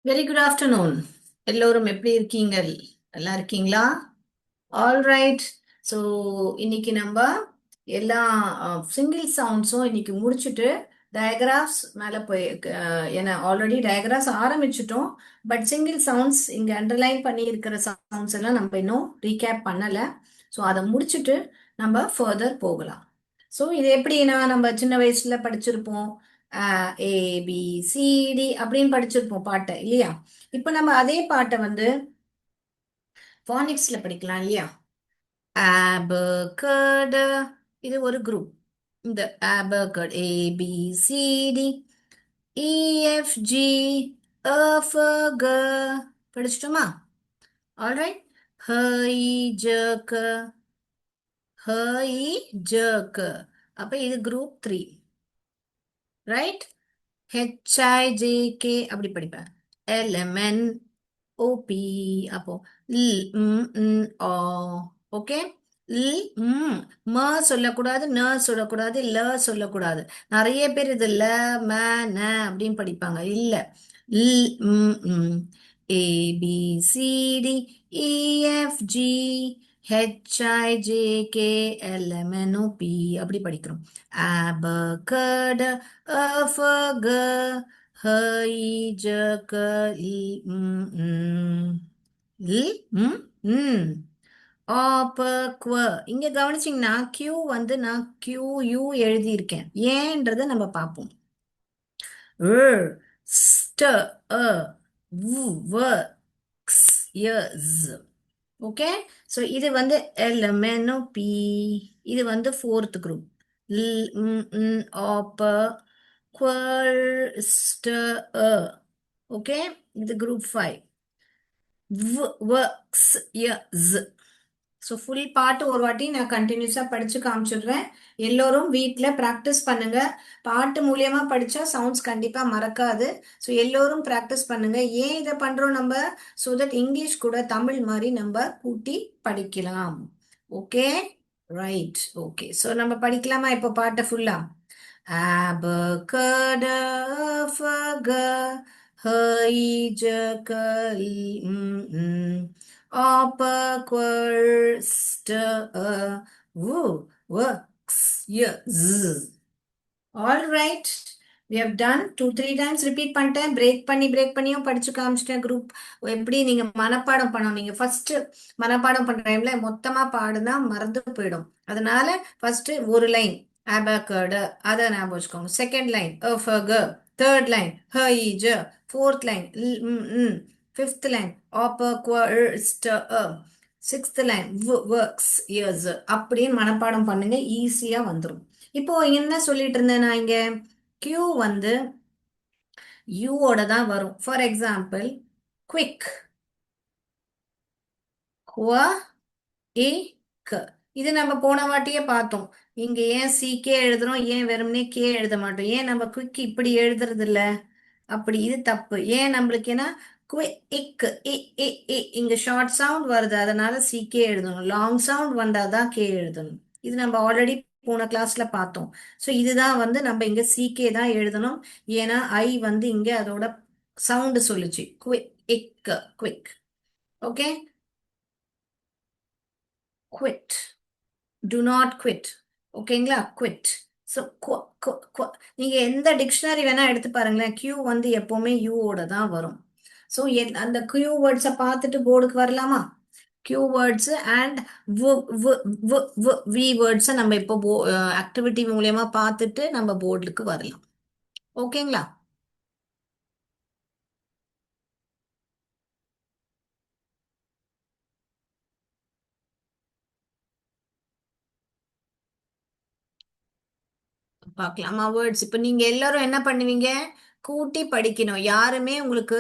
Very good afternoon. எல்லோரும் எப்படி இருக்கீங்க? நல்லா இருக்கீங்களா? All right. ஸோ இன்னைக்கு நம்ம எல்லா சிங்கிள் சவுண்ட்ஸும் இன்னைக்கு முடிச்சுட்டு டயக்ராஃப்ஸ் மேலே போய் ஏன்னா ஆல்ரெடி டயக்ராஃப்ஸ் ஆரம்பிச்சிட்டோம். பட் சிங்கிள் சவுண்ட்ஸ் இங்கே அண்டர்லைன் பண்ணி இருக்கிற சவுண்ட்ஸ் எல்லாம் நம்ம இன்னும் ரீகேப் பண்ணலை. ஸோ அதை முடிச்சுட்டு நம்ம ஃபர்தர் போகலாம். ஸோ இது எப்படின்னா நம்ம சின்ன வயசுல படிச்சிருப்போம். ஏபிசிடி அப்படின்னு படிச்சிருப்போம் பாட்டை இல்லையா? இப்போ நம்ம அதே பாட்டை வந்து ஃபானிக்ஸ்ல படிக்கலாம் இல்லையா? ஆபகட, இது ஒரு குரூப். இந்த ஆபகட் ஏபிசிடி இஎஃப்ஜி அஃபக படிச்சிட்டோமா? ஆல்ரைட். ஹைஜக ஹைஜக, அப்ப இது குரூப் 3. ரைட். ஹெச்ஐஜேகே அப்படி படிப்பேன். LMN OP. அப்போ ல் ம் ன், ஆ. ஓகே. ல் ம் ம சொல்லக்கூடாது, ந சொல்லக்கூடாது, ல சொல்லக்கூடாது. நிறைய பேர் இது ல ம ந அப்படின்னு படிப்பாங்க. இல்ல. ல் ம் ம். ஏபிசிடி இஎஃப்ஜி ஹெச்ஐஜேகே எல்எம்என்ஓபி அப்படி படிக்கிறோம். ஆபகட அஃபக ஹைஜக ல் ம் ம். ஆபக்வ. இங்க கவனிச்சிங்கன்னா கியூ வந்து நான் கியூ யூ எழுதியிருக்கேன். ஏன்றதை நம்ம பார்ப்போம். ர் ஸ்ட அ வு வ க்ஸ் ய ஸ். ஓகே. ஸோ இது வந்து எல்எம்என்ஓ பி. இது வந்து ஃபோர்த் குரூப். ல் ம் ம் ஆப்ப குவல் ஸ்ட அ. ஓகே. இது குரூப் 5. வ் வ க்ஸ் ய ஸ். ஸோ ஃபுல் பாட்டு ஒரு வாட்டி நான் கண்டினியூஸாக படித்து காமிச்சிடுறேன். எல்லோரும் வீட்டில் ப்ராக்டிஸ் பண்ணுங்க. பாட்டு மூலியமாக படித்தா சவுண்ட்ஸ் கண்டிப்பாக மறக்காது. ஸோ எல்லோரும் ப்ராக்டிஸ் பண்ணுங்க. ஏன் இதை பண்ணுறோம் நம்ம? ஸோ தட் இங்கிலீஷ் கூட தமிழ் மாதிரி நம்ம கூட்டி படிக்கலாம். ஓகே. ரைட். ஓகே. ஸோ நம்ம படிக்கலாமா இப்போ பாட்டை ஃபுல்லா? Abacadabra, hijackal, upperquarster, woo, works, yes. All right. We have done 2-3 times repeat பண்ணிட்டேன். பிரேக் பண்ணியும் படிச்சு காமிச்சிட்டேன். குரூப் எப்படி நீங்க மனப்பாடம் பண்ணணும். நீங்க ஃபர்ஸ்ட் மனப்பாடம் பண்ற டைம்ல மொத்தமா பாடுனா மறந்து போயிடும். அதனால ஃபர்ஸ்ட் ஒரு லைன் abacad அதை ஞாபகம் வச்சுக்கோங்க. Second line afag, third line ஹைஜ, ஃபோர்த் லைன் ஃபிஃப்த் லைன் ஆப்பர் சிக்ஸ்த் லைன் ஒர்க்ஸ் இயர்ஸ் அப்படின்னு மனப்பாடம் பண்ணுங்க. ஈஸியா வந்துடும். இப்போ என்ன சொல்லிட்டு இருந்தேன் நான் இங்க? கியூ வந்து யூவோட தான் வரும். ஃபார் எக்ஸாம்பிள் குவிக், குவ இக். இது நம்ம போன வாட்டியே பார்த்தோம். இங்க ஏன் கே எழுதுறோம், ஏன் வெறுமனே கே எழுத மாட்டோம்? ஏன் நம்ம குவிக் இப்படி எழுதுறது இல்ல? அப்படி இது தப்பு. ஏன் நம்மளுக்கு ஏன்னா இக் இங்க ஷார்ட் சவுண்ட் வருது, அதனால கே எழுதணும். லாங் சவுண்ட் வந்தாதான் கே எழுதணும். இது நம்ம ஆல்ரெடி போன கிளாஸ்ல பார்த்தோம். ஸோ இதுதான் வந்து நம்ம இங்க கே தான் எழுதணும். ஏன்னா ஐ வந்து இங்க அதோட சவுண்ட் சொல்லுச்சு. Quick quick. Okay. Quit, to not quit. ஓகேங்களா? குவிட். ஸோ நீங்க எந்த டிக்ஷனரி வேணா எடுத்து பாருங்களேன், கியூ வந்து எப்பவுமே யூவோட தான் வரும். ஸோ அந்த கியூ வேர்ட்ஸை பார்த்துட்டு போர்டுக்கு வரலாமா? கியூ வேர்ட்ஸ் அண்ட் வி வேர்ட்ஸை நம்ம இப்போ ஆக்டிவிட்டி மூலியமா பார்த்துட்டு நம்ம போர்டுக்கு வரலாம். ஓகேங்களா? பார்க்கலாமா வேர்ட்ஸ்? இப்போ நீங்க எல்லாரும் என்ன பண்ணுவீங்க? கூட்டி படிக்கணும். யாருமே உங்களுக்கு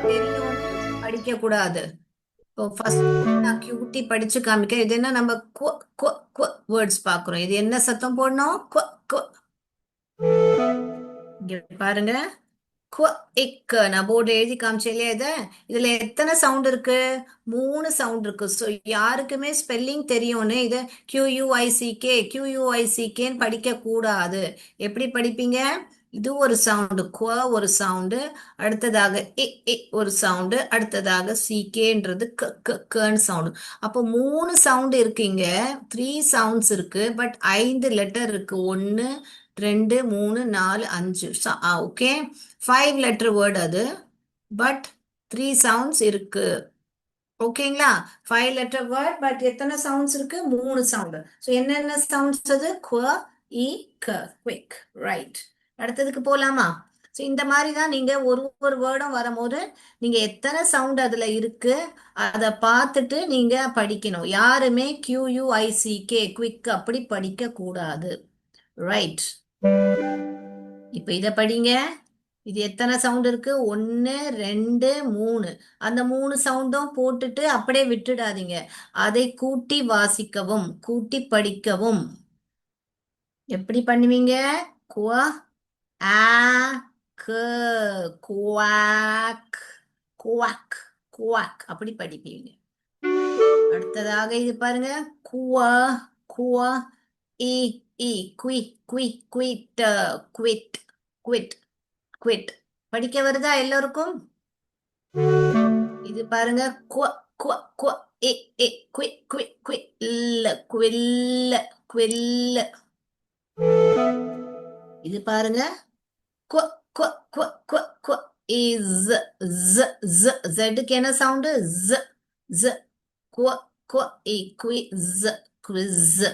தெரியும்னு படிக்க கூடாது. இப்போ ஃபர்ஸ்ட் நான் கியூட்டி படிச்சு காமிக்க. இது என்ன நம்ம வேர்ட்ஸ் பார்க்குறோம். இது என்ன சத்தம் போடணும்? இங்க பாருங்க. குவ இக். நான் போர்டு எழுதி காமிச்சேன் இல்லையா? இதுல எத்தனை சவுண்ட் இருக்கு? 3 சவுண்ட் இருக்கு. ஸோ யாருக்குமே ஸ்பெல்லிங் தெரியும்னு இதை QUICK QUICKன்னு படிக்க கூடாது. எப்படி படிப்பீங்க? இது ஒரு சவுண்டு, குவ ஒரு சவுண்டு, அடுத்ததாக ஒரு சவுண்டு, அடுத்ததாக சிகேன்றது கன்னு சவுண்டு. அப்போ 3 சவுண்டு இருக்கு இங்க, 3 சவுண்ட்ஸ் இருக்கு, பட் 5 லெட்டர் இருக்கு. 1 2 3 4 5. ஓகே, 5 லெட்டர் வேர்டு அது, பட் 3 சவுண்ட்ஸ் இருக்கு. ஓகேங்களா? 5 லெட்டர் வேர்ட், பட் எத்தனை சவுண்ட்ஸ் இருக்கு? 3 சவுண்டு. ஸோ என்னென்ன சவுண்ட்ஸ் அது? குவ, இ, க, குவிக். ரைட். அடுத்ததுக்கு போலாமா? ஸோ இந்த மாதிரி தான் நீங்க ஒரு ஒரு வேர்டும் வரும்போது நீங்க எத்தனை சவுண்ட் அதுல இருக்கு அதை பார்த்துட்டு நீங்க படிக்கணும். யாருமே QUICK குவிக் அப்படி படிக்க கூடாது. ரைட். இப்ப இத படிங்க. இது எத்தனை சவுண்ட் இருக்கு? 1 2 3. அந்த 3 சவுண்டும் போட்டுட்டு அப்படியே விட்டுடாதீங்க. அதை கூட்டி வாசிக்கவும், கூட்டி படிக்கவும். எப்படி பண்ணுவீங்க? குவா, ஆ, க, குவாக், குவாக், குவாக் அப்படி படிப்பீங்க. அடுத்ததாக இது பாருங்க. குவா, குவா, இ, இ, குவி, குவி, குவிட், குவிட், குவிட், குவிட். படிக்க வருதா எல்லோருக்கும்? இது பாருங்க. குவ, குவ, குவ, இ, இ, குவி, குவி, குவி, இல்ல, குவில்ல, குவில்ல. இது பாருங்க. குவ, குவ, குவ, குவ, குவ, இஸ், ஸ், ஸ், ஜெட்டுக்கு என்ன சவுண்டு? ஸ், ஸ், குவ, குவ, இ, குவிஸ், குவிஸ்.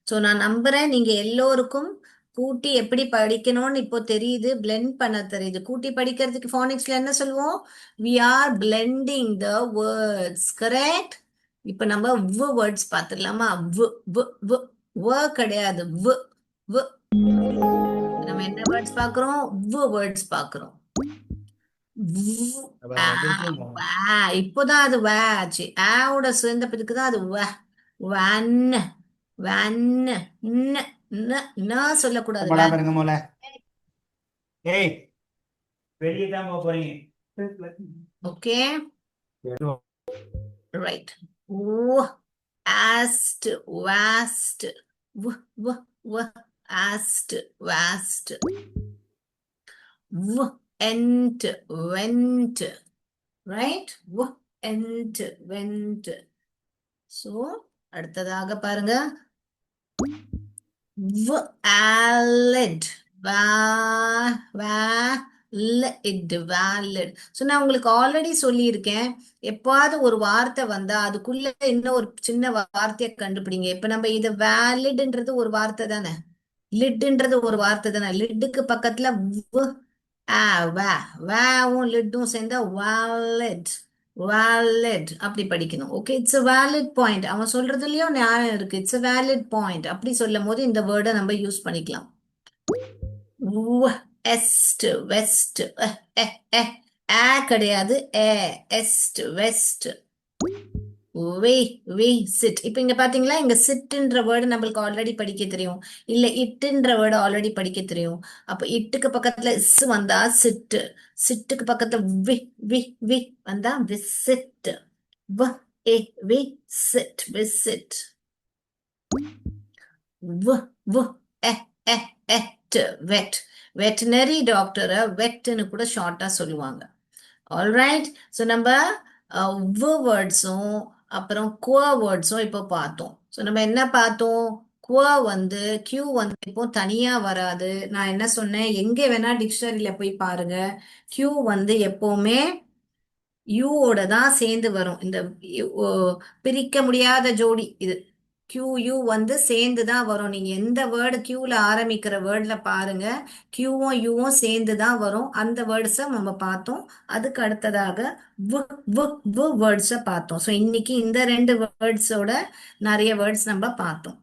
ஸோ நான் நம்புறேன் நீங்க எல்லோருக்கும் கூட்டி எப்படி படிக்கணும்னு இப்போ தெரியுது, பிளெண்ட் பண்ண தெரியுது. கூட்டி படிக்கிறதுக்கு ஃபானிக்ஸ்ல என்ன சொல்லுவோம்? We are blending the words, correct? இப்போ நம்ம வேர்ட்ஸ் பார்த்துடலாமா? கிடையாது, நம்ம என்ன வேர்ட்ஸ் பார்க்குறோம்? வேர்ட்ஸ் பார்க்குறோம். இப்போதான் அது வே ஆச்சு. ஆவோட சேர்ந்த பிறகு தான் அது வன், வன், சொல்லக்கூடாது. படா பாருங்க மோல. ஏய், வெளியே தான் போக போறீங்க. Okay, right. ஓ, ஆஸ்ட், வாஸ்ட், ஆஸ்ட், vast, end, went. Right? End, went. So அடுத்ததாக பாருங்க. valid, valid. ஸோ நான் உங்களுக்கு ஆல்ரெடி சொல்லியிருக்கேன், எப்பாவது ஒரு வார்த்தை வந்தா அதுக்குள்ள இன்னும் ஒரு சின்ன வார்த்தையை கண்டுபிடிங்க. இப்ப நம்ம இது வேலிட்ன்றது ஒரு வார்த்தை தானே, லிட்ன்றது ஒரு வார்த்தை தானே. லிட்டுக்கு பக்கத்துல வேவும் லிட்டும் சேர்ந்தா வேலிட், வேலிட் அப்படி படிக்கணும். Okay, it's a valid point. அவன் சொல்றதுலயும் நியாயம் இருக்கு. இட்ஸ் a valid பாயிண்ட் அப்படி சொல்லும் போது இந்த வேர்டை நம்ம யூஸ் பண்ணிக்கலாம். எஸ்ட், வெஸ்ட், கிடையாது, எஸ்ட், வெஸ்ட். வே, வே, சிட். இப்ப இங்க பாத்தீங்களா, இங்க சிட்ன்ற வேர்டு நம்மளுக்கு ஆல்ரெடி படிக்க தெரியும், இல்ல இட்டுன்ற வேர்டு ஆல்ரெடி படிக்க தெரியும். அப்ப இட்டுக்கு பக்கத்துல இஸ் வந்தா சிட்டு, சிட்டுக்கு பக்கத்துல வி, வி, வி வந்தா விசிட், வ, ஏ, வி, சிட், விசிட். வ, வ, எ, எ, எட், வெட். வெட்டினரி டாக்டரை வெட்னு கூட ஷார்ட்டா சொல்லுவாங்க. ஆல்ரைட். ஸோ நம்ம வேர்ட்ஸும் அப்புறம் குவ வேர்ட்ஸும் இப்போ பார்த்தோம். ஸோ நம்ம என்ன பார்த்தோம்? குவ வந்து கியூ வந்து இப்போ தனியா வராது. நான் என்ன சொன்னேன்? எங்க வேணா டிக்ஷனரியில போய் பாருங்க, கியூ வந்து எப்பவுமே யூவோட தான் சேர்ந்து வரும். இந்த பிரிக்க முடியாத ஜோடி இது. கியூ யூ வந்து சேர்ந்து தான் வரும். நீங்க எந்த வேர்டு கியூல ஆரம்பிக்கிற வேர்ட்ல பாருங்க, கியூவும் யூவும் சேர்ந்து தான் வரும். அந்த வேர்ட்ஸை நம்ம பார்த்தோம். அதுக்கு அடுத்ததாக வேர்ட்ஸை பார்த்தோம். ஸோ இன்னைக்கு இந்த 2 வேர்ட்ஸோட நிறைய வேர்ட்ஸ் நம்ம பார்த்தோம்.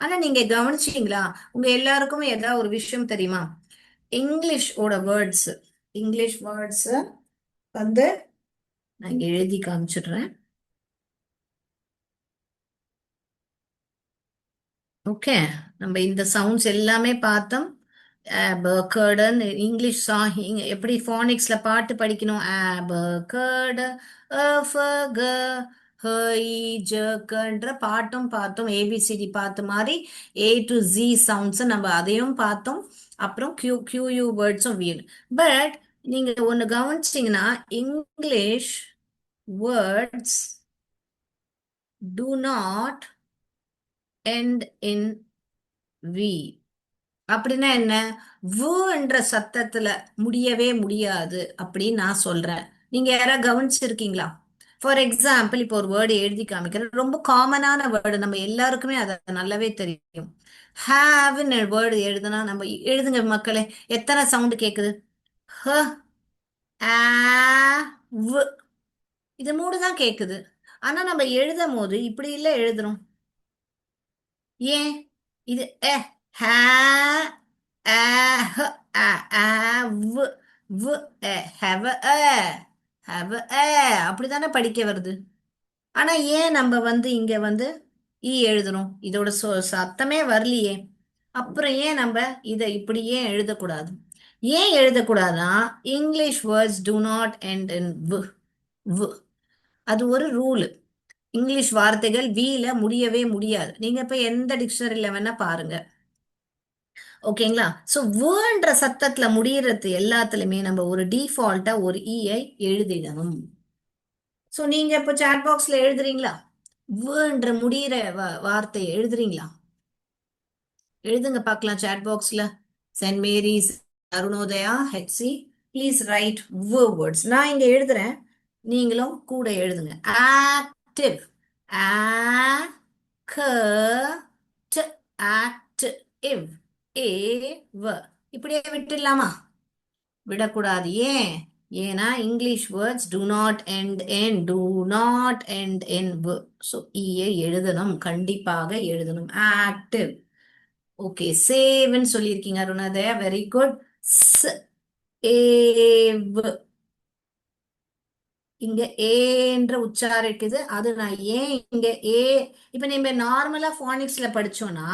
ஆனா நீங்க கவனிச்சீங்களா? உங்க எல்லாருக்குமே ஏதாவது ஒரு விஷயம் தெரியுமா? இங்கிலீஷோட வேர்ட்ஸ், இங்கிலீஷ் வேர்ட்ஸ் வந்து நான் இங்க எழுதி காமிச்சிடுறேன். ஓகே, நம்ம இந்த சவுண்ட்ஸ் எல்லாமே பார்த்தோம். பர்கர்டன் இங்கிலீஷ் சாங் எப்படி ஃபானிக்ஸ்ல பாட்டு படிக்கணும்? ஆபர்கர்டு, அஃபக, ஹ இ ஜ கன்ற பாட்டும் பார்த்தோம். ஏபிசிடி பார்த்த மாதிரி ஏ டு ஜி சவுண்ட்ஸ் நம்ம அதையும் பார்த்தோம். அப்புறம் கியூ வேர்ட்ஸும் வீடு. பட் நீங்க ஒன்னு கவனிச்சீங்கன்னா English words do not end in V. அப்படின்னா என்ன? வு என்ற சத்தத்துல முடியவே முடியாது அப்படின்னு நான் சொல்றேன். நீங்க யாராவது கவனிச்சிருக்கீங்களா? ஃபார் எக்ஸாம்பிள் இப்போ ஒரு வேர்டு எழுதி காமிக்கிறேன். ரொம்ப காமனான வேர்டு, நம்ம எல்லாருக்குமே அது நல்லாவே தெரியும். ஹாவ்னு வேர்டு எழுதுனா நம்ம எழுதுங்க மக்களே, எத்தனை சவுண்டு கேக்குது? ஹ, ஆ, வு. இது மூணு தான் கேக்குது. ஆனா நம்ம எழுதும் போது இப்படி இல்ல எழுதுறோம். ஏன்? இது ஹ, ஆ, ஹ, ஆ, ஆ, வு, வு, have have அப்படித்தானே படிக்க வருது. ஆனா ஏன் நம்ம இங்க ஈ எழுதுறோம்? இதோட சத்தமே வரலையே. அப்புறம் ஏன் நம்ம இதை இப்படி ஏன் எழுதக்கூடாது? ஏன் எழுதக்கூடாதுன்னா English words do not end in வு. வு. அது ஒரு ரூல். இங்கிலீஷ் வார்த்தைகள் வீல முடியவே முடியாது. நீங்க இப்ப எந்த டிக்ஷனரியில வேணா பாருங்க. ஓகேங்களா? சோ வேர்ன்ற சத்தத்துல முடியறது எல்லாத்துலயுமே நம்ம ஒரு டிஃபால்ட்டா ஒரு ஈயை எழுதிடணும். சோ நீங்க இப்ப சாட் பாக்ஸ்ல எழுதுறீங்களா? வேர்ன்ற முடியிற வார்த்தையை எழுதுறீங்களா? எழுதுங்க பார்க்கலாம் சாட் பாக்ஸ்ல. சென்ட் மேரிஸ், அருணோதயா, ஹெச்சி, ப்ளீஸ் ரைட் வேர்ட்ஸ். நான் இங்க எழுதுறேன், நீங்களும் கூட எழுதுங்க. ஆக்டிவ். ஆக்ட். ஆக்டிவ். ஏவ். இப்படியே விட்டுடலாமா? விடக்கூடாது. ஏன்? ஏன்னா English words do not end in do not end in. So ஈயை எழுதணும், கண்டிப்பாக எழுதணும். ஆக்டிவ். ஓகே, சேவ்னு சொல்லியிருக்கீங்க அருணாதயா, வெரி குட். ஏவ். இங்க ஏன்ற உச்சாரம் இருக்குது, அது நான் ஏன் இங்க ஏ. இப்ப நம்ம நார்மலா ஃபானிக்ஸ்ல படிச்சோம்னா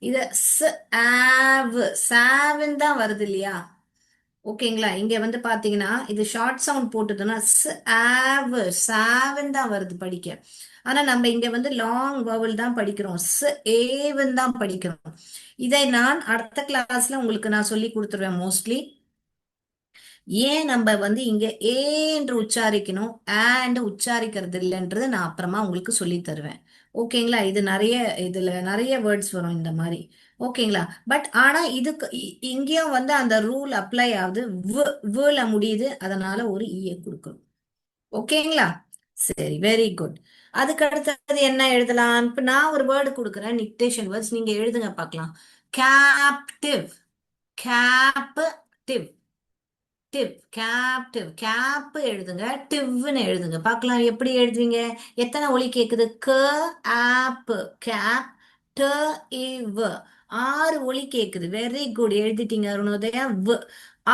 இத ஆவ் சாவன் தான் வருது இல்லையா? ஓகேங்களா? இங்க பாத்தீங்கன்னா இது ஷார்ட் சவுண்ட் போட்டுதுன்னா ஆவ் சாவன் தான் வருது படிக்க. ஆனா நம்ம இங்க லாங் வவல் தான் படிக்கிறோம், ஏவன் தான் படிக்கிறோம். இதை நான் அடுத்த கிளாஸ்ல உங்களுக்கு நான் சொல்லி கொடுத்துருவேன் மோஸ்ட்லி. ஏன் நம்ம இங்க ஏ என்று உச்சாரிக்கணும், ஆண்ட் உச்சாரிக்கிறது இல்லைன்றது நான் அப்புறமா உங்களுக்கு சொல்லி தருவேன். ஓகேங்களா? இதுல நிறைய வேர்ட்ஸ் வரும் இந்த மாதிரி. ஓகேங்களா? பட் ஆனா இதுக்கு இங்கேயும் அந்த ரூல் அப்ளை ஆகுது. ல முடியுது, அதனால ஒரு ஈய கொடுக்கணும். ஓகேங்களா? சரி, வெரி குட். அதுக்கு அடுத்தது என்ன எழுதலாம்? இப்ப நான் ஒரு வேர்டு கொடுக்குறேன், நிக்டேஷன் வேர்ட்ஸ், நீங்க எழுதுங்க பார்க்கலாம். கேப்டிவ். கேப்டிவ். டிவ். கேப்டிவ். கேப் எழுதுங்க, டிவ்னு எழுதுங்க பார்க்கலாம். எப்படி எழுதுவீங்க? எத்தனை ஒலி கேக்குது? க, ஆப், கேப், ட, இவ். 6 ஒலி கேக்குது. வெரி குட், எழுதிட்டீங்க அருணோதயா.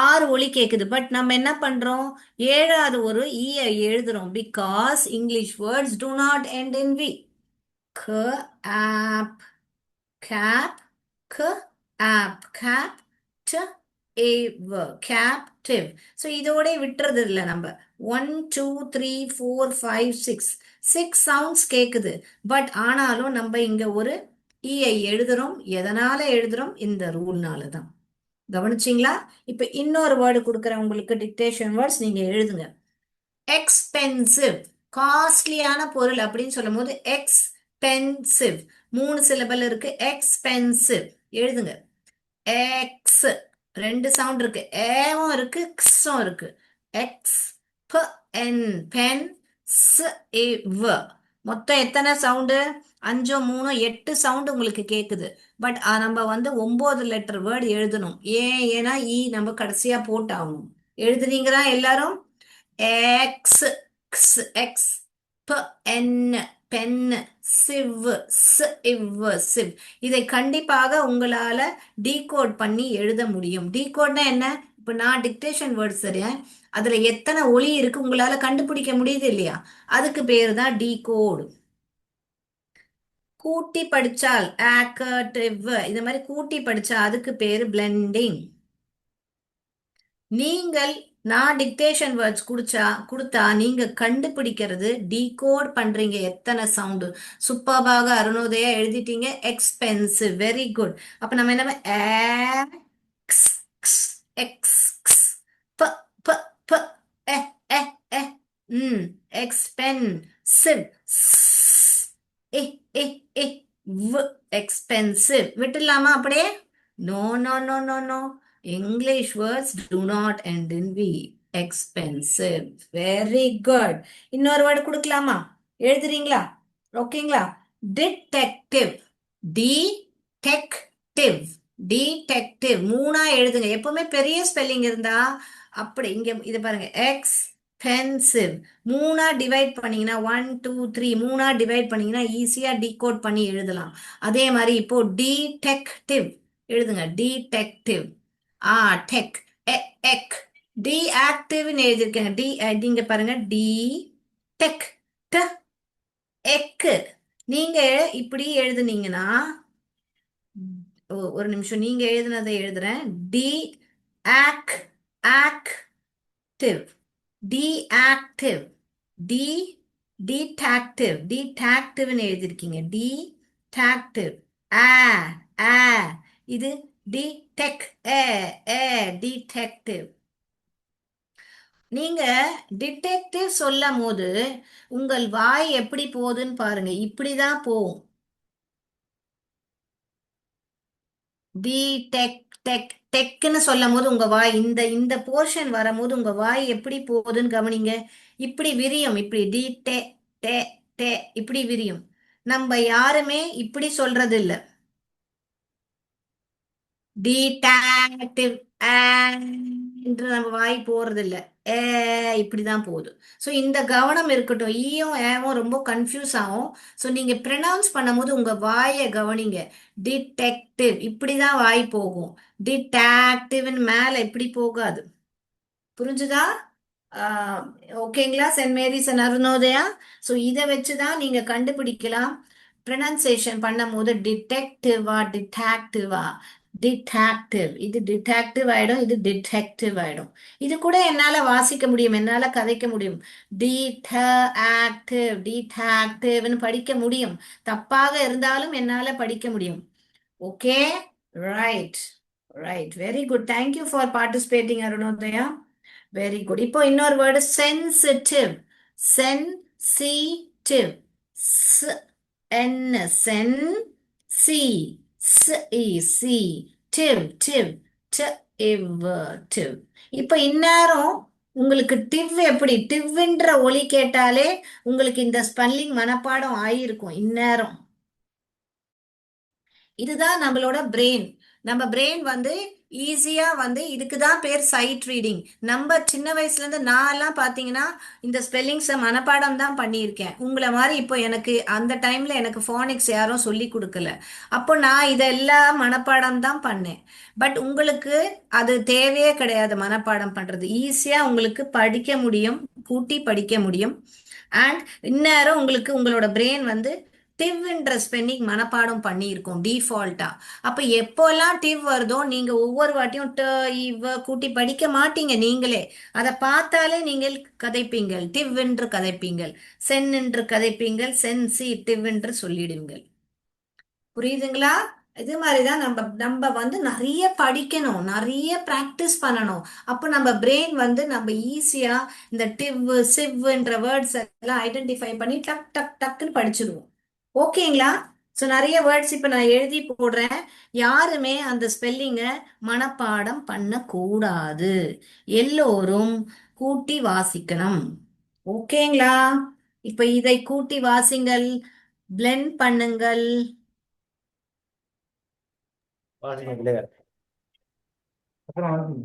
ஆறு ஒலி கேக்குது. பட் நம்ம என்ன பண்றோம்? ஏழாவது ஒரு ஈ எழுதுறோம், because English words do not end in V. க, ஆப், கேப், க, ஆப், கேப், ட, ஏவ், கேப்டிவ். ஸோ இதோட விட்டுறது இல்லை நம்ம. 1 2 3 4 5 6 6 சவுண்ட்ஸ் கேக்குது. பட் ஆனாலும் நம்ம இங்க ஒரு ஈயை எழுதுறோம். எதனால எழுதுறோம்? இந்த ரூல்னால தான். கவனிச்சிங்களா? இப்ப இன்னொரு வேர்டு கொடுக்குறேன் உங்களுக்கு, டிக்டேஷன் வேர்ட்ஸ், நீங்க எழுதுங்க. எக்ஸ்பென்சிவ். காஸ்ட்லியான பொருள் அப்படின்னு சொல்லும் போது எக்ஸ்பென்சிவ். 3 சிலபல் இருக்கு. எக்ஸ்பென்சிவ் எழுதுங்க. எக்ஸ். 2 சவுண்ட் இருக்கு, ஏவும் இருக்கு, க்ஸும் இருக்கு. எக்ஸ், ப, என், பென், ஸ், இவ். மொத்தம் எத்தனை சவுண்டு? 5 3 8 சவுண்ட் உங்களுக்கு கேக்குது. பட் நம்ம 9 லெட்டர் வேர்டு எழுதணும். ஏன்னா நம்ம கடைசியா போட்டாகணும். எழுதுனீங்களா எல்லாரும்? எக்ஸ். எக்ஸ். ப, என், பென், சிவ், இவ், சிவ். இதை கண்டிப்பாக உங்களால டீகோட் பண்ணி எழுத முடியும். டீகோட்னா என்ன? இப்ப நான் டிக்டேஷன் வேர்ட்ஸ் தரேன், அதுல எத்தனை ஒலி இருக்கு உங்களால கண்டுபிடிக்க முடியுது இல்லையா? அதுக்கு பேரு தான் டீகோடு. கூட்டி படிச்சால் ஆக்கர்டிவ், இந்த மாதிரி கூட்டி படிச்சா அதுக்கு பேரு பிளெண்டிங். நீங்கள் நான் டிக்டேஷன் வேர்ட்ஸ் கொடுத்தா நீங்க கண்டுபிடிக்கிறது டீகோட் பண்றீங்க எத்தனை சவுண்டு. சூப்பர்பாக அருணோதயா எழுதிட்டீங்க. Expensive, very good. அப்ப நம்ம என்ன எக்ஸ் எக்ஸ் ப ப ப எ எ எ ம் எக்ஸ்பென்சிவ் ஏ ஏ ஏ எக்ஸ்பென்சிவ் விட்டுலாமா அப்படியே? No no no no no. English words do not end in V. Expensive. Very good. இன்னொரு வேர்டு கொடுக்கலாமா? எழுதுறீங்களா? ஓகேங்களா? டிடெக்டிவ். டிடெக்டிவ். டிடெக்டிவ் மூணா எழுதுங்க. எப்பவுமே பெரிய ஸ்பெல்லிங் இருந்தா அப்படி இங்க இது பாருங்க. எக்ஸ்பென்சிவ் மூணா டிவைட் பண்ணீங்கன்னா 1 2 3 மூணா டிவைட் பண்ணீங்கன்னா ஈஸியா டீகோட் பண்ணி எழுதலாம். அதே மாதிரி இப்போ டிடெக்டிவ் எழுதுங்க. டிடெக்டிவ். டெக் எக் டி ஆக்டிவ்னு எழுதியிருக்கேங்க. நீங்க பாருங்க. டி டெக் ட எக்கு. நீங்க இப்படி எழுதுனீங்கன்னா ஒரு நிமிஷம், நீங்க எழுதுனதை எழுதுறேன். டி ஆக் ஆக்டிவ். டிஆக்டிவ். D detective. டிடாக்டிவ்னு எழுதியிருக்கீங்க. டிடாக்டிவ். ஆ ஆ இது டிடெக் ஏ ஏ டிடெக்டிவ். நீங்க டிடெக்டிவ் சொல்லும் போது உங்கள் வாய் எப்படி போகுதுன்னு பாருங்க. இப்படிதான் போகும். டி டெக் டெக் டெக்னு சொல்லும் போது உங்க வாய் இந்த இந்த போர்ஷன் வரும்போது உங்க வாய் எப்படி போகுதுன்னு கவனிங்க. இப்படி விரியும். இப்படி டி டெ டெ டெ இப்படி விரியும். நம்ம யாருமே இப்படி சொல்றது இல்ல. டிடாக்டிவ் என்று நம்ம வாய் போறது இல்ல. ஏ இப்படிதான் போகுது. ஸோ இந்த கவனம் இருக்கட்டும். ஈயும் ஏவும் ரொம்ப கன்ஃபியூஸ் ஆகும். ஸோ நீங்க ப்ரொனவுன்ஸ் பண்ணும்போது உங்க வாயை கவனிங்க. டிடெக்டிவ் இப்படிதான் வாய் போகும். டிடாக்டிவ்னு மேல இப்படி போகாது. புரிஞ்சுதா? ஆஹ் ஓகேங்களா? Saint Mary's and Arunodaya. So இதை வச்சுதான் நீங்க கண்டுபிடிக்கலாம். ப்ரொனன்சியேஷன் பண்ணும்போது டிடெக்டிவா டிடாக்டிவா. டிடாக்டிவ் இது டிடாக்டிவ் ஆயிடும். இது டிடெக்டிவ் ஆயிடும். இது கூட என்னால வாசிக்க முடியும். என்னால கதைக்க முடியும். டிடாக்டிவ் டிடாக்டிவ்னு படிக்க முடியும். தப்பாக இருந்தாலும் என்னால படிக்க முடியும். Okay. Right. Right. Very good. Thank you for participating Arunodaya. Very good. இப்போ இன்னொரு வேர்டு சென்சிட்டிவ். சென்சிட்டிவ். என் சென் சி சி டிவ் டிவ் டிவ். இப்போ இந்நேரம் உங்களுக்கு டிவ் எப்படி டிவ்ன்ற ஒலி கேட்டாலே உங்களுக்கு இந்த ஸ்பெல்லிங் மனப்பாடம் ஆயிருக்கும் இந்நேரம். இதுதான் நம்மளோட பிரெயின். நம்ம பிரெயின் வந்து ஈஸியா வந்து இதுக்கு தான் பேர் சைட் ரீடிங். நம்ம சின்ன வயசுல இருந்து நான் எல்லாம் பாத்தீங்கன்னா இந்த ஸ்பெல்லிங்ஸை மனப்பாடம் தான் பண்ணியிருக்கேன். உங்களை மாதிரி இப்போ எனக்கு அந்த டைம்ல எனக்கு ஃபோனிக்ஸ் யாரும் சொல்லி கொடுக்கல. அப்போ நான் இதெல்லாம் மனப்பாடம் தான் பண்ணேன். பட் உங்களுக்கு அது தேவையே கிடையாது. மனப்பாடம் பண்றது ஈஸியா உங்களுக்கு படிக்க முடியும். கூட்டி படிக்க முடியும். அண்ட் இந்நேரம் உங்களுக்கு உங்களோட பிரெயின் வந்து டிவ்ன்ற ஸ்பெல்லிங் மனப்பாடம் பண்ணியிருக்கோம் டிஃபால்ட்டா. அப்ப எப்போல்லாம் டிவ் வருதோ நீங்க ஒவ்வொரு வாட்டியும் ட இவ கூட்டி படிக்க மாட்டீங்க. நீங்களே அதை பார்த்தாலே நீங்கள் கதைப்பீங்கள். டிவ் என்று கதைப்பீங்கள். சென் என்று கதைப்பீங்கள். சென் சி டிவ் என்று சொல்லிடுவீங்கள். புரியுதுங்களா? இது மாதிரிதான் நம்ம நம்ம வந்து நிறைய படிக்கணும். நிறைய பிராக்டிஸ் பண்ணணும். அப்போ நம்ம பிரெயின் வந்து நம்ம ஈஸியா இந்த டிவ் சிவ்ன்ற வேர்ட்ஸ் எல்லாம் ஐடென்டிஃபை பண்ணி டக் டக் டக்குன்னு படிச்சிருவோம். ஓகேங்களா? ஸோ நிறைய வேர்ட்ஸ் இப்போ நான் எழுதி போடுறேன். யாருமே அந்த ஸ்பெல்லிங்கை மனப்பாடம் பண்ணக்கூடாது. எல்லோரும் கூட்டி வாசிக்கணும். ஓகேங்களா? இப்போ இதை கூட்டி வாசிங்கள். பிளெண்ட் பண்ணுங்கள். வாசிங்க பிள்ளைகள். அப்புறம்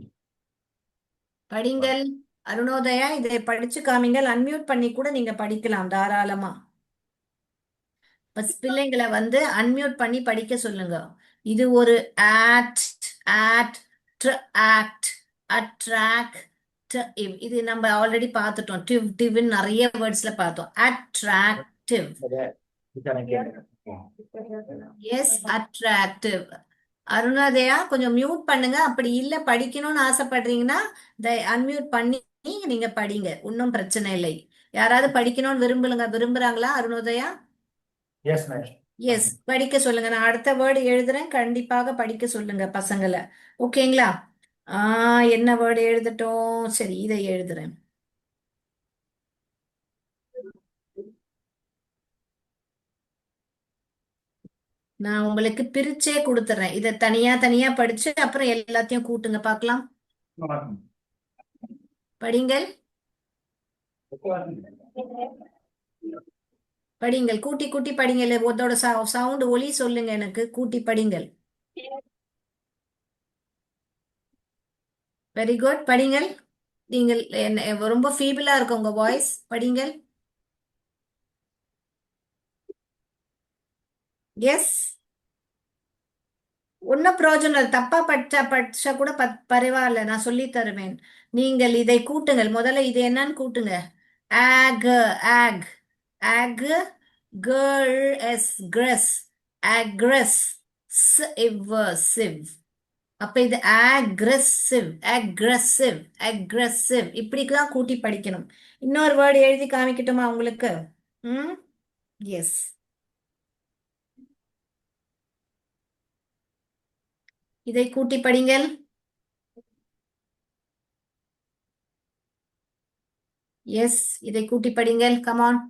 படிங்கள். அருணோதயா இதை படிச்சு காமிங்கள். அன்மியூட் பண்ணி கூட நீங்க படிக்கலாம் தாராளமா. பிள்ளைங்களை வந்து அன்மியூட் பண்ணி படிக்க சொல்லுங்க. இது ஒரு ஆட் ஆட் ஆக்ட் அட்ராக்ட். இது நம்ம ஆல்ரெடி பார்த்துட்டோம். டிவ் டிவ்னு நிறைய வேர்ட்ஸ்ல பார்த்தோம். அட்ராக்டிவ். S attractive. அருணோதயா கொஞ்சம் மியூட் பண்ணுங்க. அப்படி இல்ல படிக்கணும்னு ஆசைப்படுறீங்கன்னா அன்மியூட் பண்ணி நீங்க படிங்க. ஒன்றும் பிரச்சனை இல்லை. யாராவது படிக்கணும்னு விரும்புறாங்களா அருணோதயா? Yes madam. எஸ், படிக்க சொல்லுங்க. நான் அடுத்த வேர்டு எழுதுறேன். கண்டிப்பாக படிக்க சொல்லுங்க பசங்களை. ஓகேங்களா? என்ன வேர்டு எழுதட்டும்? சரி, இதை எழுதுறேன். நான் உங்களுக்கு பிரிச்சே கொடுத்துறேன். இதை தனியா தனியா படிச்சு அப்புறம் எல்லாத்தையும் கூட்டுங்க பார்க்கலாம். படிங்கள். படிங்கள், கூட்டி கூட்டி படிங்கள். அதோட சவுண்ட் ஒலி சொல்லுங்க எனக்கு. கூட்டி படிங்கள். Very good, படிங்கள். நீங்கள் ரொம்ப ஃபீபிளா இருக்கு உங்க வாய்ஸ். படிங்கள். எஸ். ஒன்னும் பிரயோஜனம் இல்லை. தப்பா படிச்சா கூட பரவாயில்ல, நான் சொல்லி தருவேன். நீங்கள் இதை கூட்டுங்கள். முதல்ல இது என்னன்னு கூட்டுங்க. ஆக். ஆக். ஆக். கேர்ள். எஸ். கிரஸ். அக்ரஸ். சிவ். அப்ப இது aggressive. aggressive. aggressive இப்படிதான் கூட்டி படிக்கணும். இன்னொரு வேர்டு எழுதி காமிக்கட்டுமா உங்களுக்கு? ம். எஸ். இதை கூட்டி படிங்கள். எஸ், இதை கூட்டி படிங்கள். கமான்.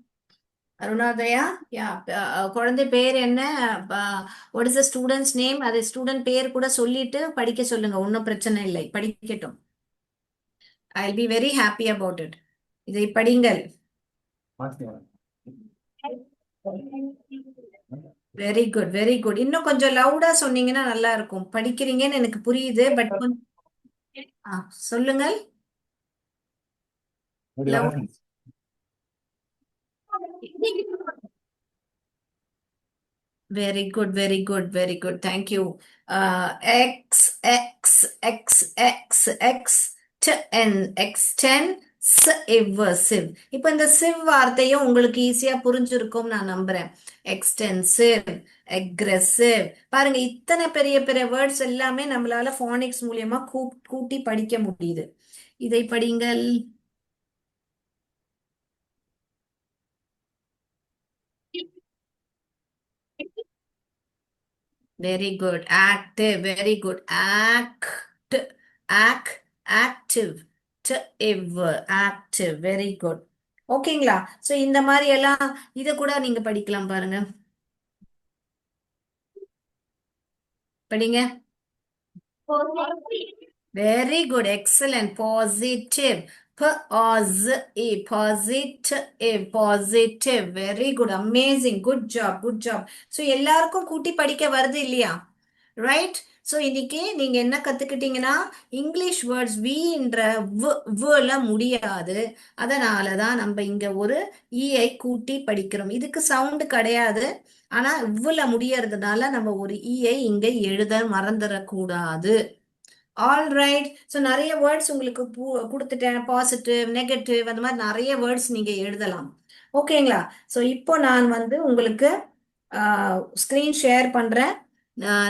அருணோதயா. யா. குழந்தை பேர் என்ன? What is the students name? அதை ஸ்டூடெண்ட் பேர் கூட சொல்லிட்டு படிக்க சொல்லுங்க. ஒன்றும் பிரச்சனை இல்லை, படிக்கட்டும். I will be very happy about it. இதை படிங்கள். Very good, very good. இன்னும் கொஞ்சம் லவுடா சொன்னீங்கன்னா நல்லா இருக்கும். படிக்கிறீங்கன்னு எனக்கு புரியுது, பட் கொஞ்சம் சொல்லுங்கள். Loud. Very good, very good, very good. Thank you. எக்ஸ். எக்ஸ். எக்ஸ். எக்ஸ். எக்ஸ். என். எக்ஸ்டென். சிவ். இப்போ இந்த சிவ் வார்த்தையும் உங்களுக்கு ஈஸியா புரிஞ்சிருக்கும் நான் நம்புறேன். எக்ஸ்டென்சிவ். அக்ரெசிவ். பாருங்க, இத்தனை பெரிய பெரிய வேர்ட்ஸ் எல்லாமே நம்மளால ஃபோனிக்ஸ் மூலியமா கூட்டி படிக்க முடியுது. இதை படிங்கள். Very good. Active. Very good. Active. Active. Very good. ஓகேங்களா? சோ இந்த மாதிரி எல்லாம் இத கூட நீங்க படிக்கலாம் பாருங்க. படிங்க. Very good. Excellent. Positive. Positive. Positive. Positive. Very good. Amazing. Good job. Good job. So எல்லாருக்கும் கூட்டி படிக்க வருது இல்லையா? ரைட். ஸோ இன்னைக்கு நீங்க என்ன கத்துக்கிட்டீங்கன்னா, இங்கிலீஷ் வேர்ட்ஸ் வின்ற ல முடியாது. அதனால தான் நம்ம இங்க ஒரு ஈஐ கூட்டி படிக்கிறோம். இதுக்கு சவுண்டு கிடையாது. ஆனா இவ்வுல முடியறதுனால நம்ம ஒரு ஈஐ இங்க எழுத மறந்துடக்கூடாது. All right. ஸோ நிறைய வேர்ட்ஸ் உங்களுக்கு கொடுத்துட்டேன். பாசிட்டிவ், நெகட்டிவ், அந்த மாதிரி நிறைய வேர்ட்ஸ் நீங்க எழுதலாம். ஓகேங்களா? ஸோ இப்போ நான் வந்து உங்களுக்கு ஸ்க்ரீன் ஷேர் பண்றேன்.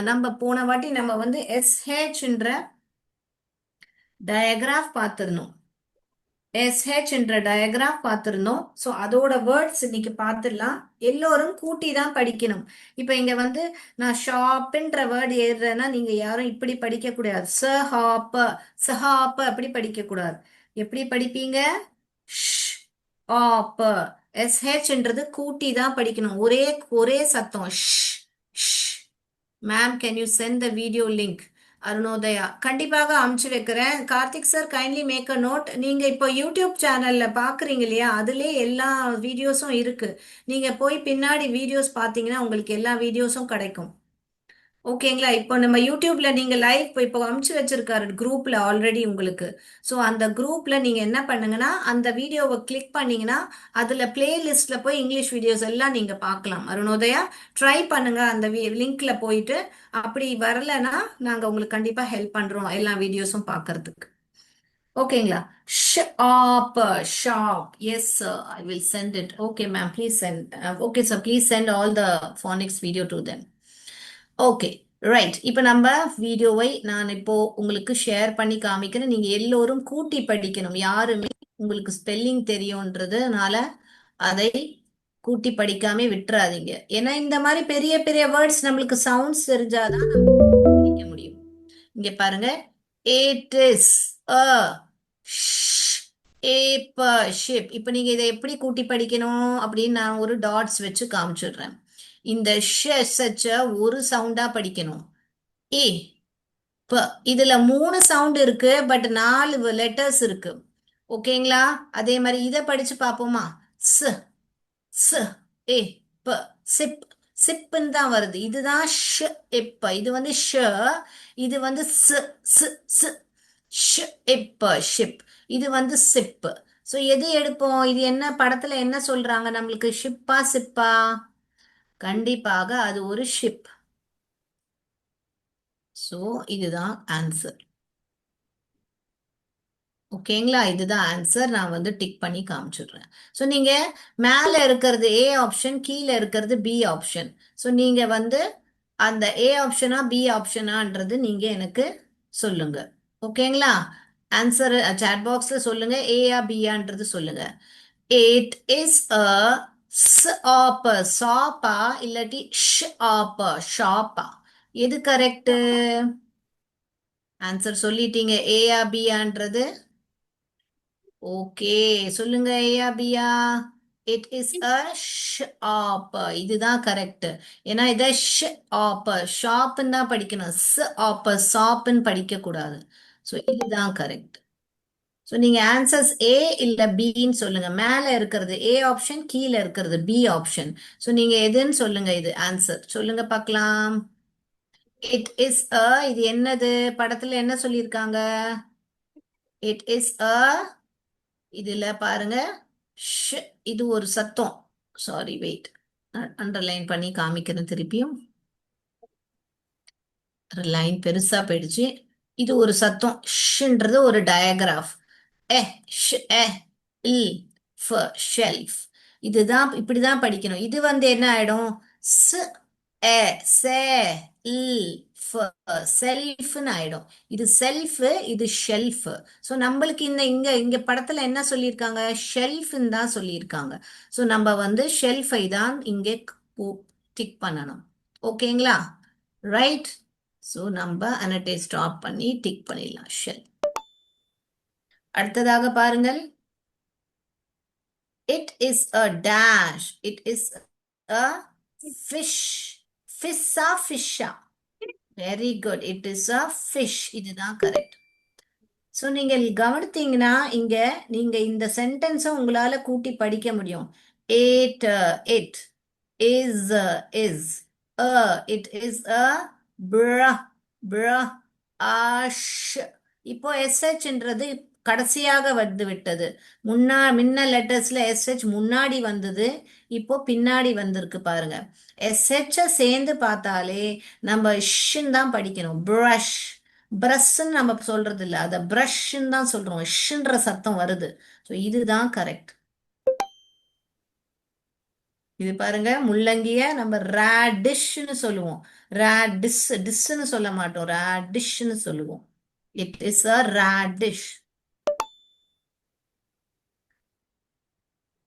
நம்ம போன வாட்டி நம்ம வந்து எஸ்ஹெச்ன்ற டயக்ராஃப் பார்த்துருந்தோம். எஸ்ஹெச்ன்ற டயக்ராஃப் பார்த்துருந்தோம். ஸோ அதோட வேர்ட்ஸ் இன்னைக்கு பார்த்துடலாம். எல்லோரும் கூட்டி தான் படிக்கணும். இப்போ இங்க வந்து நான் ஷாப்ன்ற வேர்டு எழுதுறேன்னா நீங்க யாரும் இப்படி படிக்க கூடாது. சஹாப்ப. சஹாப்ப அப்படி படிக்க கூடாது. எப்படி படிப்பீங்க? ஆப்ப. எஸ்ஹெச்ன்றது கூட்டி தான் படிக்கணும். ஒரே ஒரே சத்தம். Ma'am, can you send the video link? Arunodaya கண்டிப்பாக அமுச்சு வைக்கிறேன். Karthik sir, kindly make a note. நீங்க இப்போ யூடியூப் சேனல்ல பாக்குறீங்க இல்லையா? அதுலயே எல்லா வீடியோஸும் இருக்கு. நீங்க போய் பின்னாடி வீடியோஸ் பாத்தீங்கன்னா உங்களுக்கு எல்லா வீடியோஸும் கிடைக்கும். ஓகேங்களா? இப்போ நம்ம யூடியூப்ல நீங்க லைவ் இப்போ அமுச்சு வச்சிருக்காரு குரூப்ல ஆல்ரெடி உங்களுக்கு. ஸோ அந்த குரூப்ல நீங்க என்ன பண்ணுங்கன்னா, அந்த வீடியோவை கிளிக் பண்ணீங்கன்னா அதுல பிளேலிஸ்ட்ல போய் இங்கிலீஷ் வீடியோஸ் எல்லாம் நீங்க பார்க்கலாம். அருணோதயா, ட்ரை பண்ணுங்க அந்த லிங்க்ல போயிட்டு. அப்படி வரலன்னா நாங்க உங்களுக்கு கண்டிப்பா ஹெல்ப் பண்றோம் எல்லா வீடியோஸும் பார்க்கறதுக்கு. ஓகேங்களா? Shop. Shop. Yes sir, I will send it. Okay ma'am, please send. Okay sir, please send all the phonics video to them. Okay. Right. இப்ப நம்ம வீடியோவை நான் இப்போ உங்களுக்கு ஷேர் பண்ணி காமிக்கிறேன். நீங்க எல்லோரும் கூட்டி படிக்கணும். யாருமே உங்களுக்கு ஸ்பெல்லிங் தெரியும்ன்றதுனால அதை கூட்டி படிக்காம விட்டுறாதீங்க. ஏன்னா இந்த மாதிரி பெரிய பெரிய வேர்ட்ஸ் நம்மளுக்கு சவுண்ட்ஸ் தெரிஞ்சாதான் நம்ம படிக்க முடியும். இங்க பாருங்க. It is a ship. இப்ப நீங்க இதை எப்படி கூட்டி படிக்கணும் அப்படின்னு நான் ஒரு டாட்ஸ் வச்சு காமிச்சிடுறேன். இந்த ஷ ஒரு சவுண்டா படிக்கணும். ஏ ப இதுல 3 சவுண்ட் இருக்கு, பட் 4 லெட்டர்ஸ் இருக்கு. ஓகேங்களா? அதே மாதிரி இதை படிச்சு பார்ப்போமா? ஸ் ஸ் ஏ ப சிப். சிப்புன்னு தான் வருது. இதுதான் ஷ். இப்ப இது வந்து ஷ, இது வந்து ஸ் ஸ் ஸ் ஷ். இப்ப ஷிப். இது வந்து சிப். சோ எது எடுப்போம்? இது என்ன படத்துல என்ன சொல்றாங்க நம்மளுக்கு? ஷிப்பா சிப்பா? கண்டிப்பாக அது ஒரு ஷிப். சோ இதுதான் ஆன்சர். ஓகேங்களா? இதுதான் ஆன்சர். நான் வந்து டிக் பண்ணி காமிச்சிடுறேன். ஸோ நீங்க மேல இருக்கிறது ஏ ஆப்ஷன், கீழே இருக்கிறது பி ஆப்ஷன். ஸோ நீங்க வந்து அந்த ஏ ஆப்ஷனா பி ஆப்ஷனான்றது நீங்க எனக்கு சொல்லுங்க. ஓகேங்களா? ஆன்சர் சாட் பாக்ஸ்ல சொல்லுங்க. ஏயா பியான்றது சொல்லுங்க. இட் இஸ் அ ஸ் ஆப்ப சாப்பா இல்லாட்டி ஷ் ஆப்ப ஷாப்பா? எது கரெக்ட்? ஆன்சர் சொல்லிட்டீங்க. ஏயா பியான்றது. ஓகே, சொல்லுங்க. ஏயா பியா? It is a shop. இதுதான் கரெக்ட். ஏன்னா இதை ஷாப் ஷாப்னு தான் படிக்கணும். ஸ் ஆப் ஷாப்னு படிக்க கூடாது. ஸோ இதுதான் கரெக்ட். ஸோ நீங்க ஆன்சர்ஸ் ஏ இல்ல பின்னு சொல்லுங்க. மேல இருக்கிறது ஏ ஆப்ஷன், கீழே இருக்கிறது பி ஆப்ஷன். ஸோ நீங்க எதுன்னு சொல்லுங்க. இது ஆன்சர் சொல்லுங்க பார்க்கலாம். இட் இஸ் அ, இது என்னது? படத்துல என்ன சொல்லியிருக்காங்க? இட் இஸ் அ, இதுல பாருங்க. ஷ். இது ஒரு சத்தம். Sorry, wait. அண்டர்லைன் பண்ணி காமிக்கிறேன் திருப்பியும். லைன் பெருசா போயிடுச்சு. இது ஒரு சத்தம். ஷ்ன்றது ஒரு டயக்ராஃப். எ ஷ் எ இல் ஃப ஷெல்ஃப். இதுதான் இப்படிதான் படிக்கணும். இது வந்து என்ன ஆயிடும்? ஸ் எ சே இல் ஃப செல்ஃப்னு ஆயிடும். இது செல்ஃப், இது ஷெல்ஃப். ஸோ நம்மளுக்கு இந்த இங்க இங்க படத்துல என்ன சொல்லியிருக்காங்க? ஷெல்ஃப்னு தான் சொல்லியிருக்காங்க. ஸோ நம்ம வந்து ஷெல்ஃபை தான் இங்கே டிக் பண்ணணும். ஓகேங்களா? ரைட். ஸோ நம்ம அனட்டை ஸ்டாப் பண்ணி டிக் பண்ணிடலாம். ஷெல். அடுத்ததாக பாருங்கள். It is a dash. It is a fish. ஃபிஷ்ஷா ஃபிஷ்ஷா? Very good. It is a fish. இதுதான் கரெக்ட். ஸோ நீங்கள் கவனித்தீங்கன்னா இங்க நீங்க இந்த சென்டென்ஸை உங்களால கூட்டி படிக்க முடியும். It it is is a it is அ ப்ர ப்ர ஆஷ். இப்போ எஸ்ஹெச்ன்றது கடைசியாக வந்து விட்டது. முன்ன லெட்டர்ஸ்ல எஸ்ஹெச் முன்னாடி வந்தது, இப்போ பின்னாடி வந்திருக்கு பாருங்க. எஸ்ஹெச் சேர்ந்து பார்த்தாலே நம்ம ஷ்ன்னு தான் படிக்கணும். ப்ரஷ். பிரஷ்ன்னு நம்ம சொல்றது இல்ல, அத பிரஷ்ன்னு தான் சொல்றோம். ஷ்ன்ற சத்தம் வருது. ஸோ இதுதான் கரெக்ட். இது பாருங்க. முள்ளங்கிய நம்ம ரேடிஷ்னு சொல்லுவோம். ரேடிஷ் டிஷ்னு சொல்ல மாட்டோம். ரேடிஷ்னு சொல்லுவோம். It is a radish.